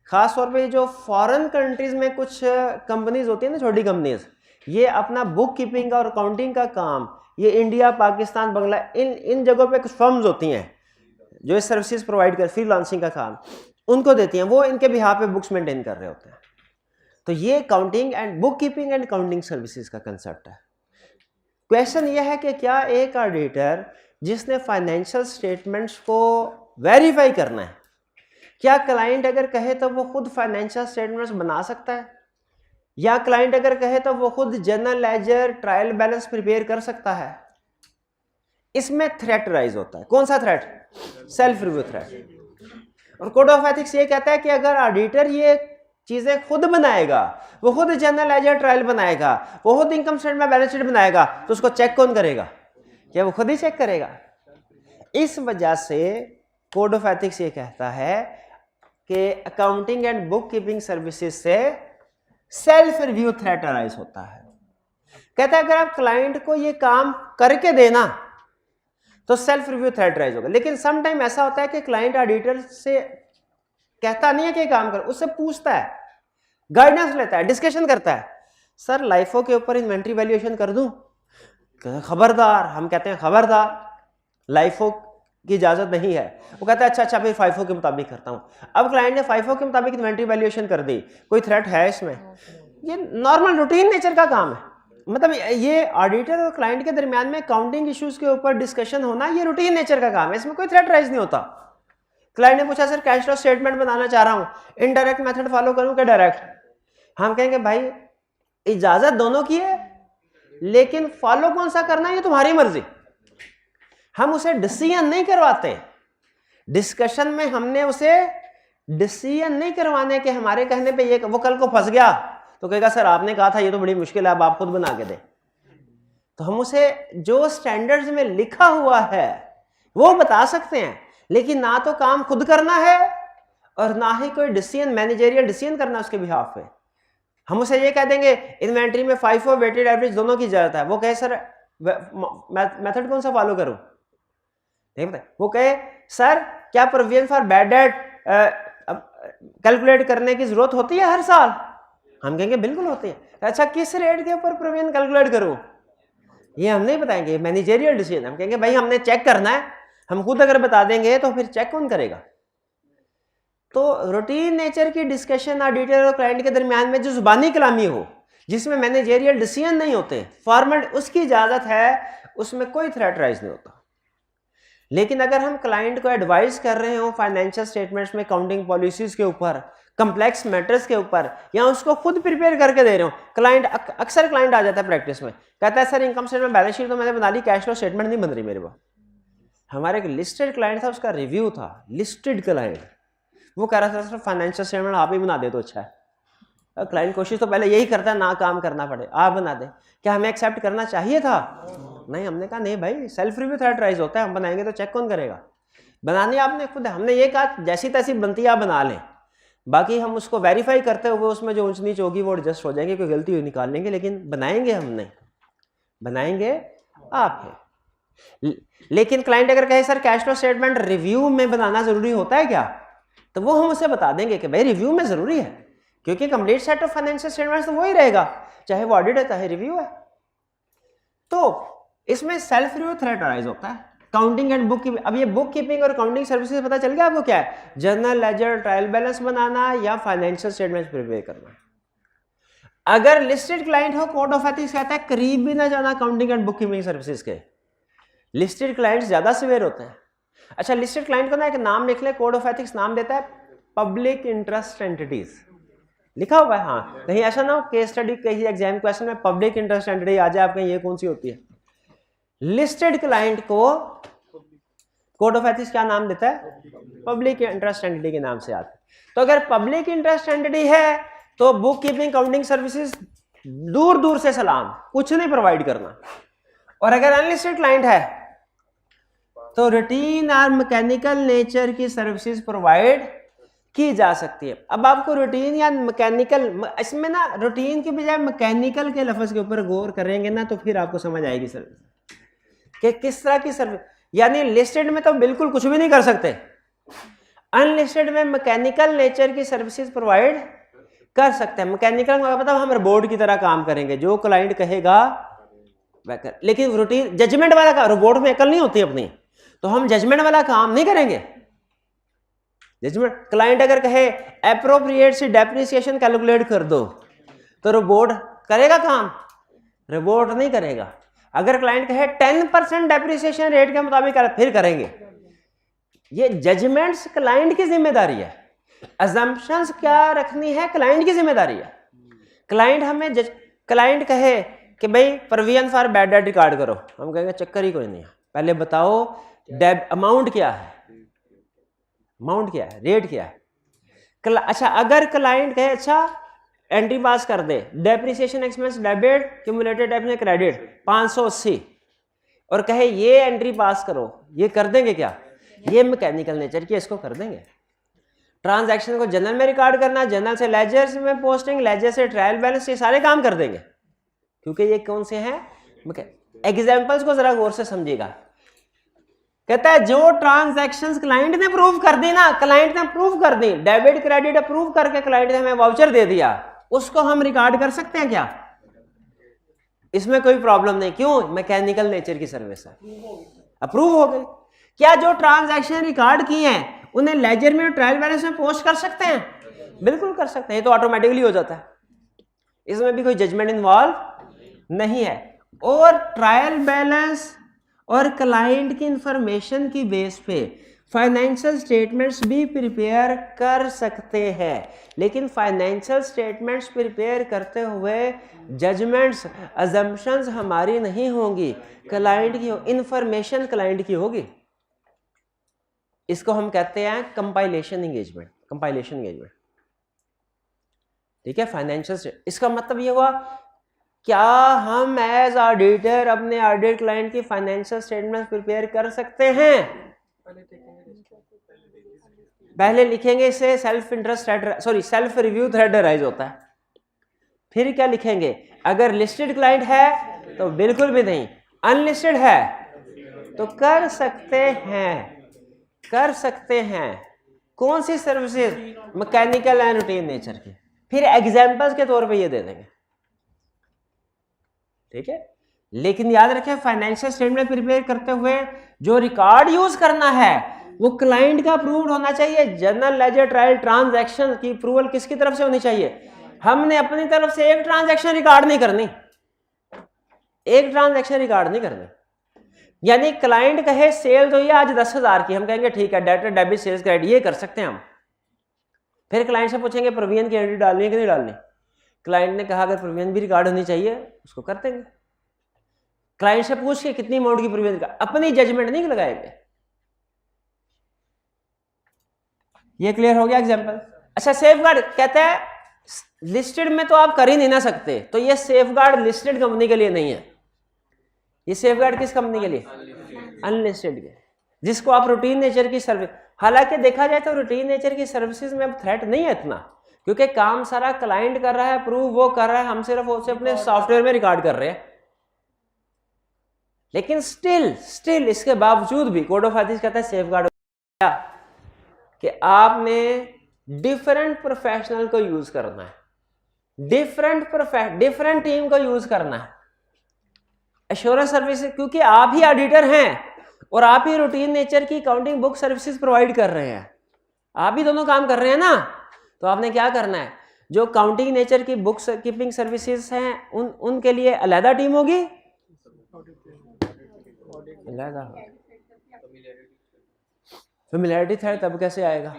खास तौर पे जो फॉरेन कंट्रीज में कुछ कंपनीज होती है ना, छोटी कंपनीज, ये अपना बुक कीपिंग और अकाउंटिंग का काम ये इंडिया, पाकिस्तान, बांग्ला इन जगहों पे कुछ फर्म्स होती हैं जो इस सर्विसेज प्रोवाइड कर फ्रीलांसिंग का काम उनको देती हैं, वो इनके बिहाफ पे बुक्स मेंटेन कर रहे होते हैं। तो ये counting and book keeping and counting services का कंसेप्ट है। क्वेश्चन ये है कि क्या एक ऑडिटर जिसने फाइनेंशियल स्टेटमेंट्स को वेरीफाई करना है, क्या क्लाइंट अगर कहे तो वो खुद फाइनेंशियल स्टेटमेंट्स बना सकता है, या क्लाइंट अगर कहे तो वो खुद general ledger trial balance prepare कर सकता है? इसमें थ्रेट राइज होता है। कौन सा थ्रेट? Self review threat. और कोड ऑफ एथिक्स ये कहता है कि अगर ऑडिटर ये चीजें खुद बनाएगा, वो खुद जनरल लेजर ट्रायल बनाएगा, वो खुद इनकम स्टेटमेंट बैलेंस शीट बनाएगा, तो उसको चेक कौन करेगा? क्या वो खुद ही चेक करेगा? इस वजह से कोड ऑफ एथिक्स ये कहता है कि accounting and book keeping services से सेल्फ रिव्यू थ्रेट अराइज होता है। कहता है अगर आप क्लाइंट को ये काम करके देना तो सेल्फ रिव्यू थ्रेट राइज होगा। लेकिन सम टाइम ऐसा होता है कि क्लाइंट ऑडिटर से कहता नहीं है कि काम करो, उससे पूछता है, गाइडेंस लेता है, डिस्कशन करता है, सर लाइफो के ऊपर इन्वेंट्री वैल्यूएशन कर दूं? खबरदार, हम कहते हैं खबरदार, लाइफो की इजाजत नहीं है। वो कहता है अच्छा फिर फाइफो के मुताबिक करता हूं। अब क्लाइंट ने फाइफो के मुताबिक इन्वेंट्री वैल्यूएशन कर दी, कोई थ्रेट है इसमें? ये नॉर्मल रूटीन नेचर का काम है। मतलब ये ऑडिटर और क्लाइंट के दरमियान में काउंटिंग इश्यूज के ऊपर डिस्कशन होना ये रूटीन नेचर का काम है, इसमें कोई थ्रेट राइज नहीं होता। क्लाइंट ने पूछा सर कैश फ्लो स्टेटमेंट बनाना चाह रहा हूं, इनडायरेक्ट मेथड फॉलो करूं क्या डायरेक्ट? हम कहेंगे भाई इजाजत दोनों की है, लेकिन फॉलो कौन सा करना है ये तुम्हारी मर्जी। हम उसे डिसीजन नहीं करवाते, डिस्कशन में हमने उसे डिसीजन नहीं करवाने के हमारे कहने पे ये वो कल को फंस गया तो कहेगा सर आपने कहा था ये तो बड़ी मुश्किल है, अब आप खुद बना के दे। तो हम उसे जो स्टैंडर्ड्स में लिखा हुआ है वो बता सकते हैं, लेकिन ना तो काम खुद करना है और ना ही कोई डिसीजन, मैनेजरियल डिसीजन करना उसके बिहाफ पे। हम उसे ये कह देंगे इन्वेंट्री में FIFO वेटेड एवरेज दोनों की जरूरत है, वो कहे सर मेथड कौन सा फॉलो करूं, नहीं पता। वो कहे सर क्या provision for bad debt calculate करने की जरूरत होती है हर साल, हम कहेंगे बिल्कुल होती है। अच्छा किस रेट के ऊपर प्रोविजन कैलकुलेट करूं, ये हम नहीं बताएंगे, मैनेजरियल डिसीजन। हम कहेंगे भाई हमने चेक करना है, हम खुद अगर बता देंगे तो फिर चेक कौन करेगा। तो रूटीन नेचर की डिस्कशन और डिटेल और क्लाइंट के दरमियान में जो जुबानी कलामी हो, जिसमें मैनेजरियल डिसीजन नहीं होते, फॉर्मेट उसकी इजाजत है, उसमें कोई थ्रेट राइज नहीं होता। लेकिन अगर हम क्लाइंट को एडवाइस कर रहे हो फाइनेंशियल स्टेटमेंट्स में अकाउंटिंग पॉलिसीज के ऊपर, कम्प्लेक्स मैटर्स के ऊपर, या उसको खुद प्रिपेयर करके दे रहे हो, क्लाइंट अक्सर क्लाइंट आ जाता है प्रैक्टिस में, कहता है sir income statement balance sheet तो मैंने बना ली, कैश फ्लो स्टेटमेंट नहीं बन रही मेरे पास। हमारे एक लिस्टेड क्लाइंट था, उसका रिव्यू था, लिस्टेड क्लाइंट, वो कह रहा था सर फाइनेंशियल स्टेटमेंट आप ही बना दे तो अच्छा है। क्लाइंट कोशिश तो पहले यही करता है ना काम करना पड़े, आप बना दे। क्या हमें एक्सेप्ट करना चाहिए था? नहीं, हमने कहा नहीं भाई, सेल्फ रिव्यू थ्रेट राइज होता है, हम बनाएंगे तो चेक कौन करेगा। बनानी आपने खुद है, हमने ये कहा जैसी तैसी बनती है आप बना लें, बाकी हम उसको वेरीफाई करते हुए उसमें जो ऊंच नीच होगी वो एडजस्ट हो जाएंगे, कोई गलती हुई निकाल लेंगे, लेकिन बनाएंगे हम नहीं, बनाएंगे आप है। लेकिन क्लाइंट अगर कहे sir cash flow statement review में बनाना जरूरी होता है क्या, तो वो हम उसे बता देंगे कि भाई रिव्यू में जरूरी है, क्योंकि complete set of financial statements तो वही रहेगा, चाहे वो ऑडिट है चाहे रिव्यू है। तो इसमें सेल्फ रिव्यू थ्रेट अराइज होता है। काउंटिंग एंड बुक कीपिंग, अब ये बुक कीपिंग और काउंटिंग सर्विसेज पता चल गया आपको क्या है, जर्नल लेजर, ट्रायल बैलेंस बनाना या फाइनेंशियल स्टेटमेंट्स प्रिपेयर करना। अगर लिस्टेड क्लाइंट हो, कोड ऑफ एथिक्स कहता है करीब भी ना जाना counting and book keeping services के। लिस्टेड क्लाइंट्स ज्यादा सिवियर होते हैं। अच्छा लिस्टेड क्लाइंट को ना एक नाम लिख ले, कोड ऑफ एथिक्स नाम देता है पब्लिक इंटरेस्ट एंटिटीज, लिखा हुआ है। हाँ कहीं ऐसा ना हो केस स्टडी कहीं एग्जाम क्वेश्चन में पब्लिक इंटरेस्ट एंटिटी आ जाए, आप कहीं ये कौन सी होती है। लिस्टेड क्लाइंट को कोड ऑफ एथिक्स क्या नाम देता है, पब्लिक इंटरेस्ट एंटिटी के नाम से आता है। तो अगर पब्लिक इंटरेस्ट एंटिटी है तो बुक कीपिंग काउंटिंग सर्विसेज दूर दूर से सलाम, कुछ नहीं प्रोवाइड करना। और अगर अनलिस्टेड क्लाइंट है तो रूटीन और मैकेनिकल नेचर की सर्विसेज प्रोवाइड की जा सकती है। अब आपको रूटीन या मैकेनिकल, इसमें ना रूटीन की बजाय मैकेनिकल के लफ्ज के ऊपर गौर करेंगे ना तो फिर आपको समझ आएगी सर्विस कि किस तरह की सर्विस। यानी लिस्टेड में तो बिल्कुल कुछ भी नहीं कर सकते, अनलिस्टेड में मैकेनिकल नेचर की सर्विसेज प्रोवाइड कर सकते हैं। मैकेनिकल का मतलब हम रोबोट की तरह काम करेंगे, जो क्लाइंट कहेगा वह कर। लेकिन रूटीन जजमेंट वाला का, रोबोट में अकल नहीं होती अपनी, तो हम जजमेंट वाला काम नहीं करेंगे। जजमेंट क्लाइंट अगर कहे एप्रोप्रिएट से डेप्रिसिएशन कैलकुलेट कर दो तो रोबोट करेगा काम, रोबोट नहीं करेगा। अगर क्लाइंट कहे 10% डेप्रिसिएशन रेट के मुताबिक कर, फिर करेंगे। ये जजमेंट्स क्लाइंट की जिम्मेदारी है, अजम्पशंस क्या रखनी है क्लाइंट की जिम्मेदारी है। क्लाइंट हमें क्लाइंट कहे कि भाई provision for bad debt record करो, हम कहेंगे चक्कर ही कोई नहीं है, पहले बताओ अमाउंट क्या है, अमाउंट क्या है, रेट क्या है। अच्छा अगर क्लाइंट कहे अच्छा एंट्री पास कर दे, depreciation expense debit, cumulated depreciation credit 580, और कहे ये एंट्री पास करो, ये कर देंगे क्या, ये मैकेनिकल नेचर की, इसको कर देंगे। ट्रांजैक्शन को जर्नल में रिकॉर्ड करना, जर्नल से लेजर में पोस्टिंग, लेजर से ट्रायल बैलेंस, ये सारे काम कर देंगे, क्योंकि ये कौन से हैं। एग्जाम्पल्स को जरा गौर से समझिएगा। कहता है जो ट्रांजैक्शंस क्लाइंट ने प्रूव कर दी ना, क्लाइंट ने प्रूव कर दी, डेबिट क्रेडिट अप्रूव करके क्लाइंट ने हमें वाउचर दे दिया, उसको हम रिकॉर्ड कर सकते हैं क्या, इसमें कोई प्रॉब्लम नहीं। क्यों, मैकेनिकल नेचर की सर्विस है, अप्रूव हो गई। क्या जो ट्रांजैक्शन रिकॉर्ड किए हैं उन्हें लेजर में ट्रायल बैलेंस में पोस्ट कर सकते हैं, बिल्कुल कर सकते हैं, ये तो ऑटोमेटिकली हो जाता है, इसमें भी कोई जजमेंट इन्वॉल्व नहीं है। और ट्रायल बैलेंस और क्लाइंट की इंफॉर्मेशन की बेस पे फाइनेंशियल स्टेटमेंट्स भी प्रिपेयर कर सकते हैं, लेकिन फाइनेंशियल स्टेटमेंट्स प्रिपेयर करते हुए जजमेंट्स अजम्पशंस हमारी नहीं होंगी, क्लाइंट की, इंफॉर्मेशन क्लाइंट की होगी। इसको हम कहते हैं कंपाइलेशन एंगेजमेंट, कंपाइलेशन एंगेजमेंट, ठीक है। फाइनेंशियल, इसका मतलब ये हुआ क्या हम एज ऑडिटर अपने ऑडिट क्लाइंट की फाइनेंशियल स्टेटमेंट प्रिपेयर कर सकते हैं? पहले लिखेंगे, इसे self interest threat, sorry self review threat rise होता है। फिर क्या लिखेंगे? अगर लिस्टेड क्लाइंट है तो बिल्कुल भी नहीं, अनलिस्टेड है तो कर सकते हैं, कर सकते हैं। कौन सी services? Mechanical and routine nature की। फिर एग्जांपल्स के तौर पे ये दे देंगे, ठीक है। लेकिन याद रखें, फाइनेंशियल स्टेटमेंट प्रिपेयर करते हुए जो रिकॉर्ड यूज करना है वो क्लाइंट का अप्रूव्ड होना चाहिए। जनरल लेजर ट्रायल ट्रांजैक्शन की अप्रूवल किसकी तरफ से होनी चाहिए? हमने अपनी तरफ से एक ट्रांजैक्शन रिकॉर्ड नहीं करनी, एक ट्रांजैक्शन रिकॉर्ड नहीं करनी। यानी क्लाइंट कहे सेल तो ये आज 10,000 की, हम कहेंगे ठीक है, डेबिट डेबिट सेल्स क्रेडिट ये कर सकते हैं हम। फिर क्लाइंट से पूछेंगे प्रोविजन की एंट्री डालनी है कि नहीं डालनी। क्लाइंट ने कहा अगर प्रोविजन भी रिकॉर्ड होनी चाहिए उसको कर देंगे। क्लाइंट से पूछ के कितनी अमाउंट की प्रोविजन का, अपनी जजमेंट नहीं लगाएंगे। ये क्लियर हो गया एग्जांपल। अच्छा, सेफगार्ड कहते हैं लिस्टेड में तो आप कर ही नहीं ना सकते, तो ये सेफगार्ड लिस्टेड कंपनी के लिए नहीं है। ये सेफगार्ड किस कंपनी के लिए? अनलिस्टेड के, जिसको आप रूटीन नेचर की सर्विस। हालांकि देखा जाए तो रूटीन नेचर की सर्विसेज में अब थ्रेट नहीं है इतना, क्योंकि काम सारा क्लाइंट कर रहा है, अप्रूव वो कर रहा है, हम सिर्फ उसे अपने सॉफ्टवेयर में रिकॉर्ड कर रहे हैं। लेकिन स्टिल इसके बावजूद भी कोड ऑफ एथिक्स कहता है सेफगार्ड कि आपने डिफरेंट प्रोफेशनल को यूज करना है, डिफरेंट टीम को यूज करना है एश्योरेंस सर्विसेज, क्योंकि आप ही ऑडिटर हैं और आप ही रूटीन नेचर की अकाउंटिंग बुक सर्विसेज प्रोवाइड कर रहे हैं, आप ही दोनों काम कर रहे हैं ना। तो आपने क्या करना है, जो अकाउंटिंग नेचर की बुक कीपिंग सर्विसेज हैं उनके लिए अलहदा टीम होगी, अलहदा। फेमिलियरिटी थ्रेट तब कैसे आएगा?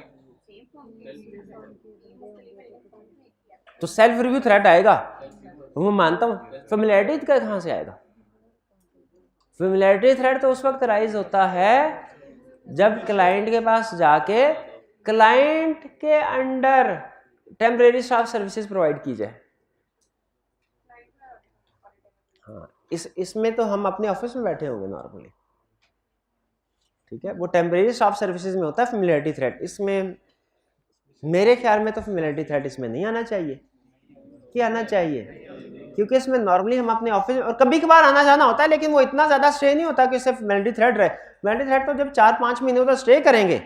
तो सेल्फ रिव्यू थ्रेट आएगा, तो मैं मानता हूं। फेमिलियरिटी का कहां से आएगा? फेमिलियरिटी थ्रेट तो उस वक्त राइज होता है जब क्लाइंट के पास जाके क्लाइंट के under temporary staff services provide की जाए। हाँ, इसमें तो हम अपने ऑफिस में बैठे होंगे नॉर्मली, ठीक है, वो टेम्परेरी स्टाफ सर्विसेज में होता है फेमिलियरिटी थ्रेट। इसमें मेरे ख्याल में तो फेमिलियरिटी थ्रेट इसमें नहीं आना चाहिए। क्या आना चाहिए? क्योंकि इसमें नॉर्मली हम अपने ऑफिस में, और कभी कभार आना जाना होता है, लेकिन वो इतना ज्यादा स्टे नहीं होता कि इससे फेमिलियरिटी थ्रेट रहे। फेमिलियरिटी थ्रेट तो जब 4-5 महीने तक स्टे करेंगे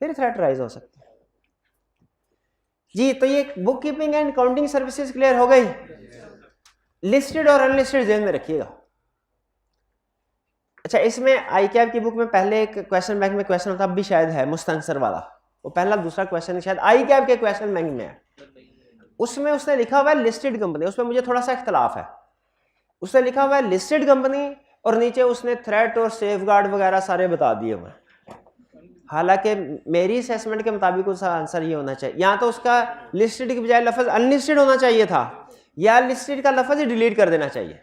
फिर थ्रेट राइज हो सकता है जी। तो ये book keeping and accounting services clear हो गई। लिस्टेड और अनलिस्टेड ध्यान में रखिएगा। अच्छा, इसमें आई कैब की बुक में पहले एक क्वेश्चन बैंक में क्वेश्चन होता, अब भी शायद है मुस्तंसर वाला, वो पहला दूसरा क्वेश्चन शायद आई कैब के क्वेश्चन बैंक में है। उसमें उसने लिखा हुआ है लिस्टेड कंपनी, उसमें मुझे थोड़ा सा इख्तलाफ है। उसने लिखा हुआ है लिस्टेड कंपनी और नीचे उसने थ्रेट और सेफगार्ड वगैरह सारे बता दिए हुए। हालांकि मेरी असेसमेंट के मुताबिक उसका आंसर ये होना चाहिए, या तो उसका लिस्टेड की बजाय लफ्ज अनलिस्टेड होना चाहिए था, या लिस्टेड का लफ्ज ही डिलीट कर देना चाहिए,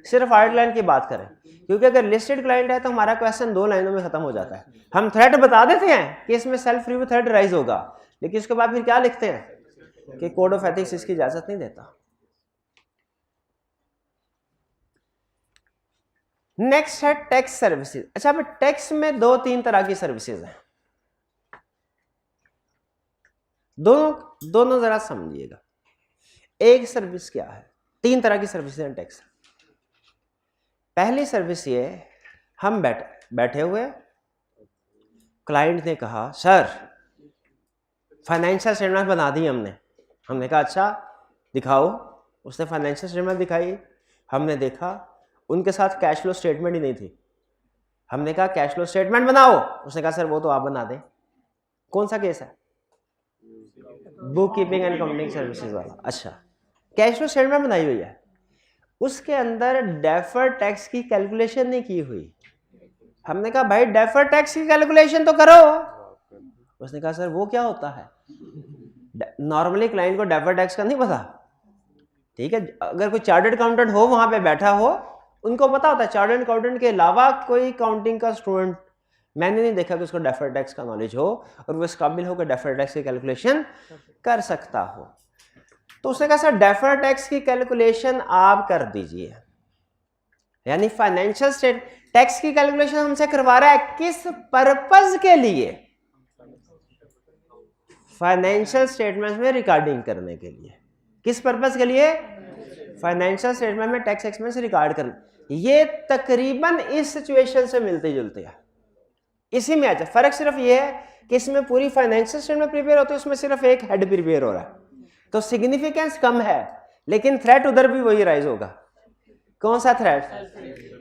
सिर्फ आउट लाइन की बात करें। क्योंकि अगर लिस्टेड क्लाइंट है तो हमारा क्वेश्चन 2 लाइनों में खत्म हो जाता है। हम थ्रेट बता देते हैं कि इसमें सेल्फ रिव्यू थ्रेट राइज होगा, लेकिन उसके बाद फिर क्या लिखते हैं कि कोड ऑफ एथिक्स इसकी इजाजत नहीं देता। नेक्स्ट है टैक्स सर्विसेज। अच्छा, अब टैक्स में 2-3 तरह की सर्विसेज हैं, दोनों जरा समझिएगा। एक सर्विस क्या है, 3 तरह की सर्विसेज हैं टैक्स। पहली सर्विस ये, हम बैठे हुए, क्लाइंट ने कहा सर फाइनेंशियल स्टेटमेंट बना दी हमने कहा अच्छा दिखाओ। उसने फाइनेंशियल स्टेटमेंट दिखाई, हमने देखा उनके साथ कैश फ्लो स्टेटमेंट ही नहीं थी। हमने कहा कैश फ्लो स्टेटमेंट बनाओ, उसने कहा सर वो तो आप बना दें। कौन सा केस है? Book keeping and accounting services वाला। अच्छा, कैश फ्लो स्टेटमेंट बनाई हुई है, उसके अंदर डेफर्ड टैक्स की कैलकुलेशन नहीं की हुई। हमने कहा भाई डेफर्ड टैक्स की कैलकुलेशन तो करो। उसने कहा सर वो क्या होता है? नॉर्मली क्लाइंट को डेफर्ड टैक्स का नहीं पता, ठीक है। अगर कोई चार्टर्ड अकाउंटेंट हो वहां पे बैठा हो, उनको पता होता है। चार्टर्ड अकाउंटेंट के अलावा कोई अकाउंटिंग का स्टूडेंट मैंने नहीं देखा कि उसको डेफर्ड टैक्स का नॉलेज हो और वो इस काबिल हो कि डेफर्ड टैक्स की कैलकुलेशन कर सकता हो। तो उसने कहा सर डेफर्ड टैक्स की कैलकुलेशन आप कर दीजिए, यानी फाइनेंशियल स्टेट टैक्स की कैलकुलेशन हमसे करवा रहा है किस पर्पज के लिए? फाइनेंशियल स्टेटमेंट्स में रिकॉर्डिंग करने के लिए। किस पर्पज के लिए? फाइनेंशियल स्टेटमेंट में टैक्स एक्सपेंस रिकॉर्ड करना। ये तकरीबन इस सिचुएशन से मिलते जुलते हैं, इसी में आता फर्क सिर्फ ये है कि इसमें पूरी फाइनेंशियल स्टेटमेंट प्रिपेयर होती है, उसमें सिर्फ एक हेड प्रिपेयर हो रहा है, तो सिग्निफिकेंस कम है, लेकिन थ्रेट उधर भी वही राइज होगा। कौन सा थ्रेट?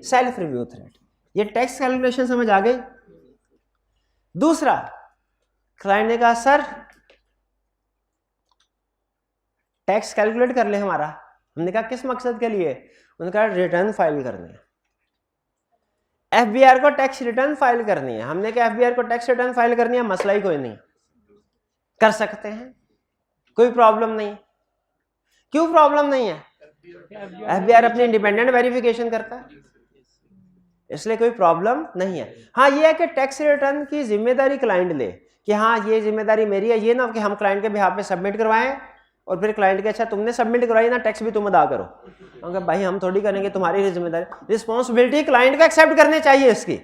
Self review threat. ये टैक्स कैलकुलेशन समझ आ गई। दूसरा, क्लाइंट ने कहा सर टैक्स कैलकुलेट कर ले हमारा। हमने कहा किस मकसद के लिए? उन्होंने कहा रिटर्न फाइल करनी है, एफबीआर को टैक्स रिटर्न फाइल करनी है। हमने कहा एफबीआर को टैक्स रिटर्न फाइल करनी है, मसला ही कोई नहीं, कर सकते हैं, कोई प्रॉब्लम नहीं। क्यों प्रॉब्लम नहीं है? एफबीआर अपनी इंडिपेंडेंट वेरिफिकेशन करता है, इसलिए कोई प्रॉब्लम नहीं है। हाँ ये है कि टैक्स रिटर्न की जिम्मेदारी क्लाइंट ले कि हाँ ये जिम्मेदारी मेरी है, ये ना कि हम क्लाइंट के बिहाफ पे सबमिट करवाएं और फिर क्लाइंट के अच्छा तुमने सबमिट करवाई ना, टैक्स भी तुम अदा करो। क्योंकि भाई हम थोड़ी करेंगे, तुम्हारी जिम्मेदारी, रिस्पॉन्सिबिलिटी क्लाइंट को एक्सेप्ट करनी चाहिए, इसकी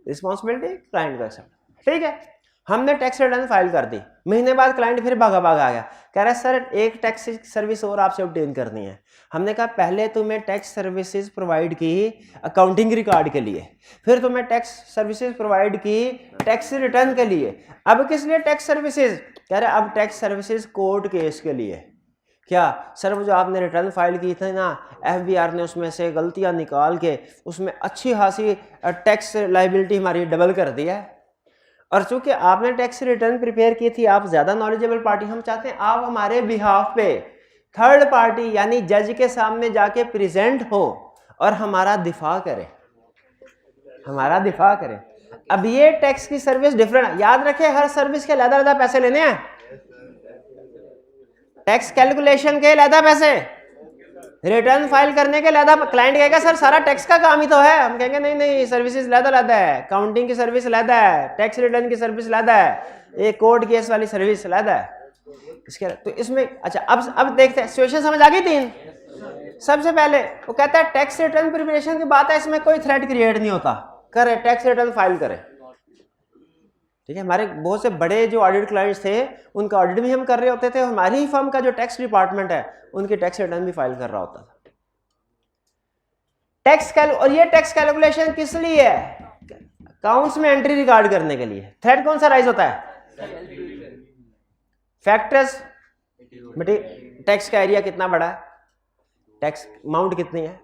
रिस्पॉन्सिबिलिटी क्लाइंट को एक्सेप्ट। ठीक है, हमने टैक्स रिटर्न फाइल कर दी, महीने बाद क्लाइंट फिर भागा आ गया, कह रहा है सर एक टैक्स सर्विस और आपसे ऑब्टेन करनी है। हमने कहा पहले तुम्हें टैक्स सर्विसेज प्रोवाइड की अकाउंटिंग रिकॉर्ड के लिए, फिर तुम्हें टैक्स सर्विसेज प्रोवाइड की टैक्स रिटर्न के लिए, अब किस लिए टैक्स सर्विसेज? कह रहे अब टैक्स सर्विसेज कोर्ट केस के लिए। क्या सर वो जो आपने रिटर्न फाइल की थी ना, एफबीआर ने उसमें से गलतियां निकाल के उसमें अच्छी खासी टैक्स लाइबिलिटी हमारी डबल कर दी है, और चूंकि आपने टैक्स रिटर्न प्रिपेयर की थी, आप ज्यादा नॉलेजेबल पार्टी, हम चाहते हैं आप हमारे बिहाफ पे थर्ड पार्टी यानी जज के सामने जाके प्रेजेंट हो और हमारा दिफा करे, हमारा दिफा करे। अब ये टैक्स की सर्विस डिफरेंट, याद रखें हर सर्विस के अलग-अलग पैसे लेने हैं, टैक्स कैलकुलेशन के अलग पैसे, रिटर्न फाइल करने के अलग। क्लाइंट कहेगा सर सारा टैक्स का काम ही तो है, हम कहेंगे नहीं नहीं सर्विसेज अलग है, काउंटिंग की सर्विस अलग है, टैक्स रिटर्न की सर्विस अलग है, ये कोर्ट केस वाली सर्विस अलग है। इसके तो इसमें अच्छा अब देखते हैं, सिचुएशन समझ आ गई तीन। सबसे पहले वो कहता है टैक्स रिटर्न प्रिपरेशन की बात है, इसमें कोई थ्रेट क्रिएट नहीं होता, करे टैक्स रिटर्न फाइल करे। ठीक है, हमारे बहुत से बड़े जो ऑडिट क्लाइंट्स थे उनका ऑडिट भी हम कर रहे होते थे, हमारी ही फर्म का जो टैक्स डिपार्टमेंट है उनकी टैक्स रिटर्न भी फाइल कर रहा होता था। और ये टैक्स कैलकुलेशन किस लिए है? अकाउंट्स में एंट्री रिकॉर्ड करने के लिए। थ्रेट कौन सा राइज होता है? फैक्टर्स, टैक्स का एरिया कितना बड़ा है, टैक्स अमाउंट कितनी है,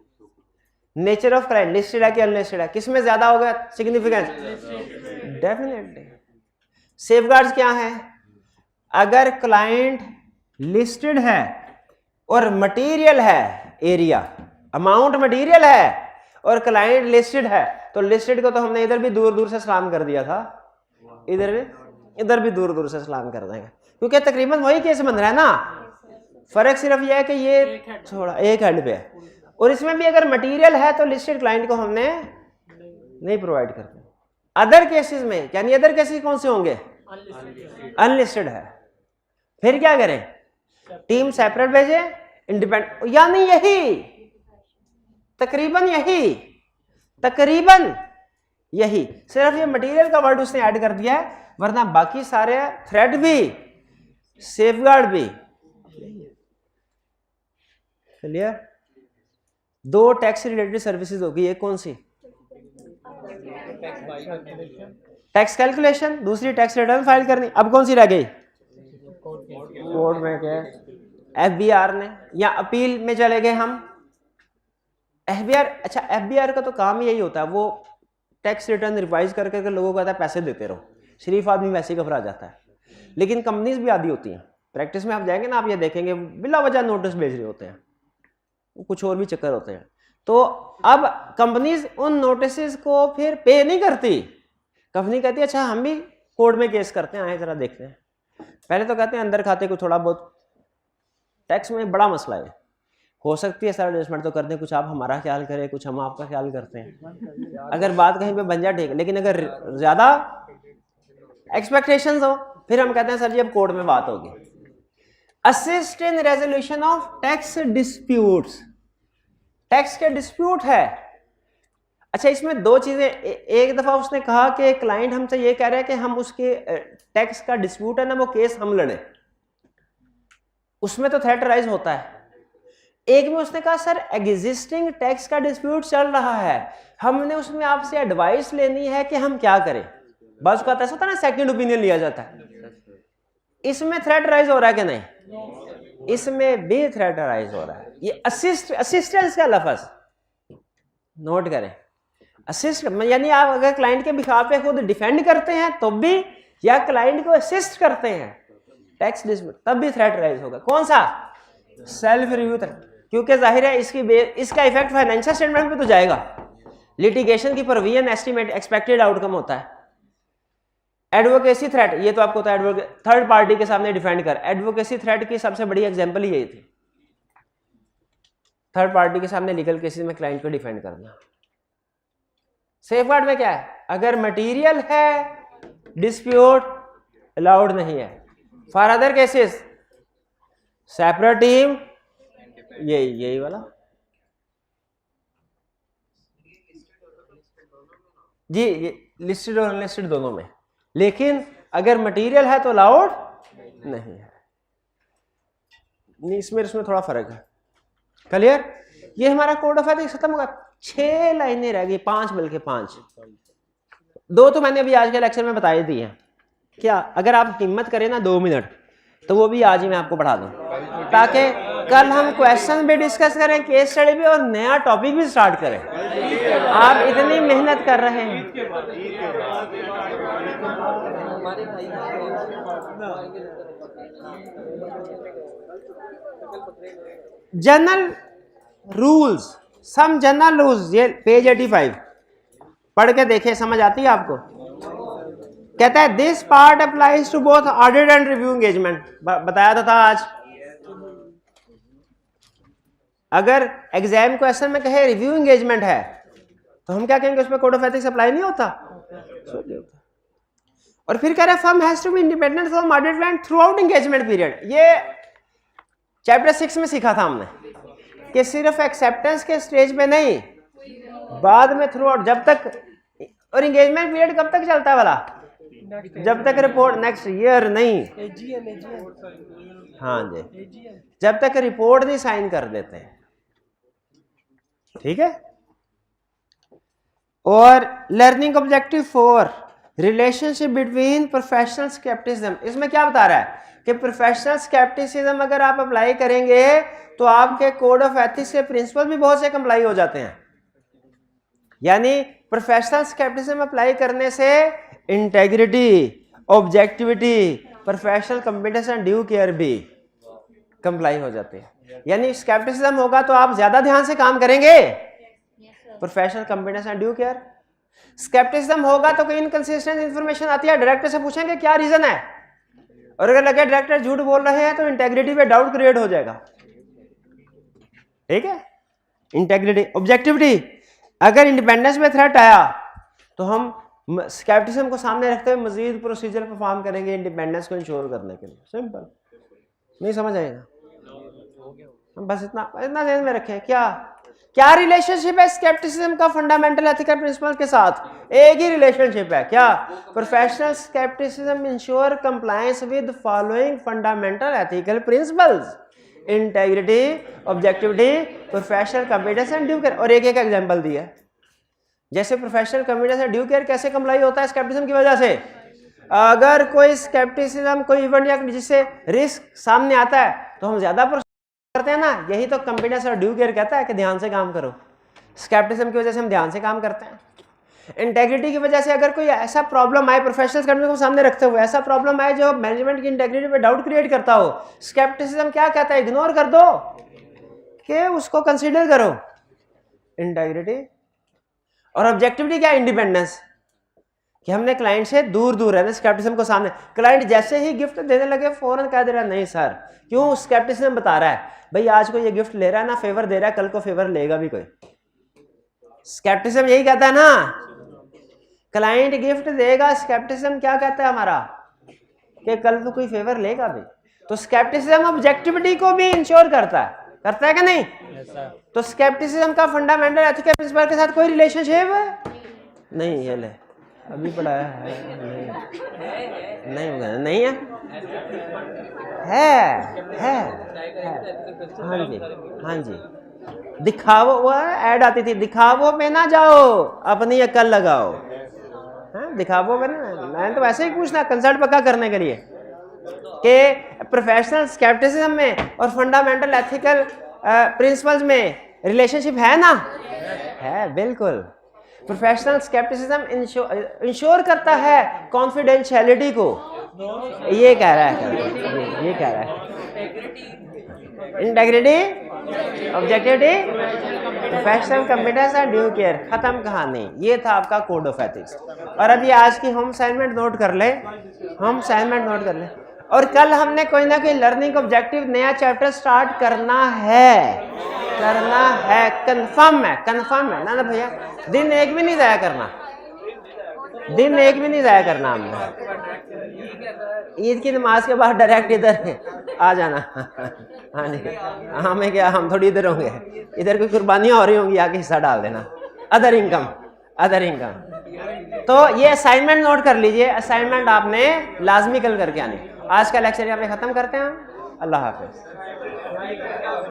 नेचर ऑफ क्लाइंट लिस्टेड है कि अनलिस्टेड है, किसमें ज्यादा होगा सिग्निफिकेंस? डेफिनेटली। सेफगार्ड्स क्या है? अगर क्लाइंट लिस्टेड है और मटेरियल है, एरिया अमाउंट मटेरियल है और क्लाइंट लिस्टेड है, तो लिस्टेड को तो हमने इधर भी दूर दूर से सलाम कर दिया था, इधर भी दूर दूर से सलाम कर देंगे, क्योंकि तकरीबन वही केस बन रहा है ना। फर्क सिर्फ यह है कि ये थोड़ा एक हेड पे है, और इसमें भी अगर मटेरियल है तो लिस्टेड क्लाइंट को हमने नहीं प्रोवाइड करते। अदर केसेस में, यानी अदर केसेस कौन से होंगे? अनलिस्टेड है, फिर क्या करें? टीम सेपरेट भेजे, इंडिपेंडेंट, यानी यही तकरीबन यही सिर्फ ये मटेरियल का वर्ड उसने ऐड कर दिया है, वरना बाकी सारे थ्रेड भी सेफगार्ड भी क्लियर। दो टैक्स रिलेटेड सर्विसेज होगी, एक कौन सी? टैक्स कैलकुलेशन, दूसरी टैक्स रिटर्न फाइल करनी। अब कौन सी रह गई? कोर्ट में क्या एफबीआर ने, या अपील में चले गए हम। एफबीआर, अच्छा एफबीआर का तो काम यही होता है, वो टैक्स रिटर्न रिवाइज करके लोगों को कहता है पैसे देते रहो, शरीफ आदमी वैसे ही घबरा जाता है। लेकिन कंपनीज भी आदि होती हैं, प्रैक्टिस में आप जाएंगे ना, आप ये देखेंगे बिला वजह नोटिस भेज रहे होते हैं, कुछ और भी चक्कर होते हैं। तो अब कंपनीज उन नोटिस को फिर पे नहीं करती, कंपनी कहती है अच्छा हम भी कोर्ट में केस करते हैं, आए जरा देखते हैं। पहले तो कहते हैं अंदर खाते को थोड़ा बहुत, टैक्स में बड़ा मसला है, हो सकती है सर एडजस्टमेंट तो कर दें, कुछ आप हमारा ख्याल करें, कुछ हम आपका ख्याल करते हैं, अगर बात कहीं पे बन जाए ठीक है। लेकिन अगर ज्यादा एक्सपेक्टेशंस हो, फिर हम कहते हैं सर जी अब कोर्ट में बात होगी। Assist in resolution of tax disputes, tax के डिस्प्यूट है। अच्छा, इसमें दो चीजें, एक दफा उसने कहा कि क्लाइंट हमसे ये कह रहा है कि हम उसके टैक्स का डिस्प्यूट है ना, वो केस हम लड़े, उसमें तो थ्रेट राइज होता है। एक में उसने कहा सर एग्जिस्टिंग टैक्स का डिस्प्यूट चल रहा है, हमने उसमें आपसे एडवाइस लेनी है कि हम क्या करें। बस का ऐसा होता है ना, सेकंड ओपिनियन लिया जाता है। इसमें थ्रेट राइज हो रहा है कि नहीं? इसमें भी थ्रेट राइज हो रहा है। ये असिस्टेंस का लफ्ज नोट करें। असिस्ट यानी आप अगर क्लाइंट के बिहाफ पे खुद डिफेंड करते हैं तो भी, या क्लाइंट को असिस्ट करते हैं टैक्स डिस्प्यूट, तब भी थ्रेट राइज होगा। कौन सा? सेल्फ रिव्यू थ्रेट, क्योंकि जाहिर है इसका इफेक्ट फाइनेंशियल स्टेटमेंट पे तो जाएगा। लिटिगेशन की प्रोविजन एस्टीमेट एक्सपेक्टेड आउटकम होता है। एडवोकेसी थ्रेट, ये तो आपको होता है थर्ड पार्टी के सामने डिफेंड कर। एडवोकेसी थ्रेट की सबसे बड़ी एग्जांपल यही थी, थर्ड पार्टी के सामने लीगल केसेस में क्लाइंट को डिफेंड करना। सेफगार्ड में क्या है? अगर मटेरियल है डिस्प्यूट अलाउड नहीं है। For other cases separate team, यही वाला जी, ये लिस्टेड और अनलिस्टेड दोनों में, लेकिन अगर मटेरियल है तो अलाउड नहीं है। इसमें थोड़ा फर्क है। क्लियर? ये हमारा कोड ऑफ एथिक्स खत्म होगा। 6 लाइनें रह गई, 5 बल्कि 5। 2 तो मैंने अभी आज के लेक्चर में बता ही दी है। क्या अगर आप हिम्मत करें ना 2 मिनट, तो वो भी आज ही मैं आपको पढ़ा दूं, ताकि कल हम क्वेश्चन भी डिस्कस करें, केस स्टडी भी, और नया टॉपिक भी स्टार्ट करें। आप इतनी मेहनत कर रहे हैं। General rules, some general rules, ये पेज 85 पढ़ के देखें, समझ आती है आपको? कहता है this part applies to both audit and review engagement. बताया था आज। अगर एग्जाम क्वेश्चन में कहे रिव्यू एंगेजमेंट है तो हम क्या कहेंगे? उसमें कोड ऑफ एथिक्स अप्लाई नहीं होता। और फिर कह रहा है firm has to be independent from audit and throughout engagement period. ये चैप्टर 6 में सीखा था हमने कि सिर्फ एक्सेप्टेंस के स्टेज पे नहीं, बाद में थ्रू आउट, जब तक। और एंगेजमेंट पीरियड कब तक चलता है वाला? जब तक रिपोर्ट नेक्स्ट ईयर नहीं, हाँ जी, जब तक रिपोर्ट नहीं साइन कर देते हैं। ठीक है? और learning objective 4, relationship between professional scepticism. इसमें क्या बता रहा है कि प्रोफेशनल स्केप्टिसिज्म अगर आप अप्लाई करेंगे तो आपके कोड ऑफ एथिक्स के प्रिंसिपल भी बहुत से कंप्लाई हो जाते हैं। यानी प्रोफेशनल स्केप्टिसिज्म अप्लाई करने से integrity, objectivity, professional competence and due care भी कंप्लाई हो जाते हैं। यानी स्केप्टिसिज्म होगा तो आप ज्यादा ध्यान से काम करेंगे। Professional competence and due care. Scepticism होगा तो कोई इनकंसिस्टेंट इंफॉर्मेशन आती है, डायरेक्टर से पूछेंगे क्या रीजन है, और अगर लगे डायरेक्टर झूठ बोल रहे हैं तो इंटेग्रिटी पे डाउट क्रिएट हो जाएगा। ठीक है? इंटेग्रिटी, ऑब्जेक्टिविटी, अगर इंडिपेंडेंस में थ्रेट आया तो हम स्केप्टिसिज्म को सामने रखते हुए मजीद प्रोसीजर परफॉर्म करेंगे इंडिपेंडेंस को इंश्योर करने के लिए। सिंपल। नहीं समझ आएगा? बस इतना ध्यान में रखें। क्या रिलेशनशिप है स्केप्टिसिज्म का फंडामेंटल एथिकल प्रिंसिपल के साथ? एक ही रिलेशनशिप है। क्या? Professional scepticism ensure compliance with following fundamental ethical principles: integrity, objectivity, professional competence and due care. और एक एग्जांपल दिया, जैसे professional competence and due care कैसे कंप्लाई होता है स्केप्टिसिज्म की वजह से। अगर कोई स्केप्टिसिज्म, कोई इवेंट या जिससे रिस्क सामने आता है तो हम ज्यादा करते हैं ना, यही तो कॉम्पिटेंस और ड्यू केयर कहता है कि ध्यान से काम करो। स्केप्टिसिज्म की वजह से हम ध्यान से काम करते हैं। इंटेग्रिटी की वजह से अगर कोई ऐसा प्रॉब्लम आए, प्रोफेशनल स्केप्टिसिज्म को सामने रखते हुए ऐसा प्रॉब्लम आए जो मैनेजमेंट की इंटेग्रिटी पे डाउट क्रिएट करता हो, स्केप्टिसिज्म क्या कहता है? इग्नोर कर दो कि उसको कंसीडर करो। इंटेग्रिटी और ऑब्जेक्टिविटी क्या? इंडिपेंडेंस, कि हमने क्लाइंट से दूर दूर रहना। स्केप्टिसिज्म को सामने, क्लाइंट जैसे ही गिफ्ट देने लगे फौरन कह दे रहा है नहीं सर, क्यों? स्केप्टिसिज्म बता रहा है भाई आज को ये गिफ्ट ले रहा है ना, फेवर दे रहा है, कल को फेवर लेगा भी कोई। स्केप्टिसिज्म यही कहता है ना, क्लाइंट गिफ्ट देगा। स्केप्टिसिज्म क्या कहता है हमारा? कि कल तो कोई फेवर लेगा भी। तो स्केप्टिसिज्म ऑब्जेक्टिविटी को भी इंश्योर करता है कि नहीं? तो स्केप्टिसिज्म का फंडामेंटल एथिकल प्रिंसिपल के साथ कोई रिलेशनशिप नहीं। ये ले अभी पढ़ाया है, नहीं है। हाँ जी दिखावो, वो ऐड आती थी, दिखावो पे ना जाओ, अपनी अक्ल लगाओ। हाँ दिखावो पे ना, मैंने तो वैसे ही पूछना कंसल्ट पक्का करने के लिए कि प्रोफेशनल स्केप्टिसिज्म में और फंडामेंटल एथिकल प्रिंसिपल्स में रिलेशनशिप है ना? है बिल्कुल। प्रोफेशनल स्केप्टिसिज्म इंश्योर करता है कॉन्फिडेंशियलिटी को, ये कह रहा है, ये कह रहा है। Integrity, objectivity, professional competence and due care, खत्म कहानी। ये था आपका कोड ऑफ एथिक्स। और अभी आज की होम असाइनमेंट नोट कर ले, और कल हमने कोई ना कोई लर्निंग ऑब्जेक्टिव नया चैप्टर स्टार्ट करना है, कंफर्म है ना भैया। दिन एक भी नहीं जाया करना, हमने ईद की नमाज के बाद डायरेक्ट इधर आ जाना। हाँ जी, हमें क्या, हम थोड़ी इधर होंगे, इधर कोई कुर्बानियां हो रही होंगी, आके हिस्सा डाल देना। Other income. तो ये असाइनमेंट नोट कर लीजिए, असाइनमेंट आपने लाजमी कल करके आनी। आज का लेक्चर यहाँ पे खत्म करते हैं। अल्लाह हाफिज।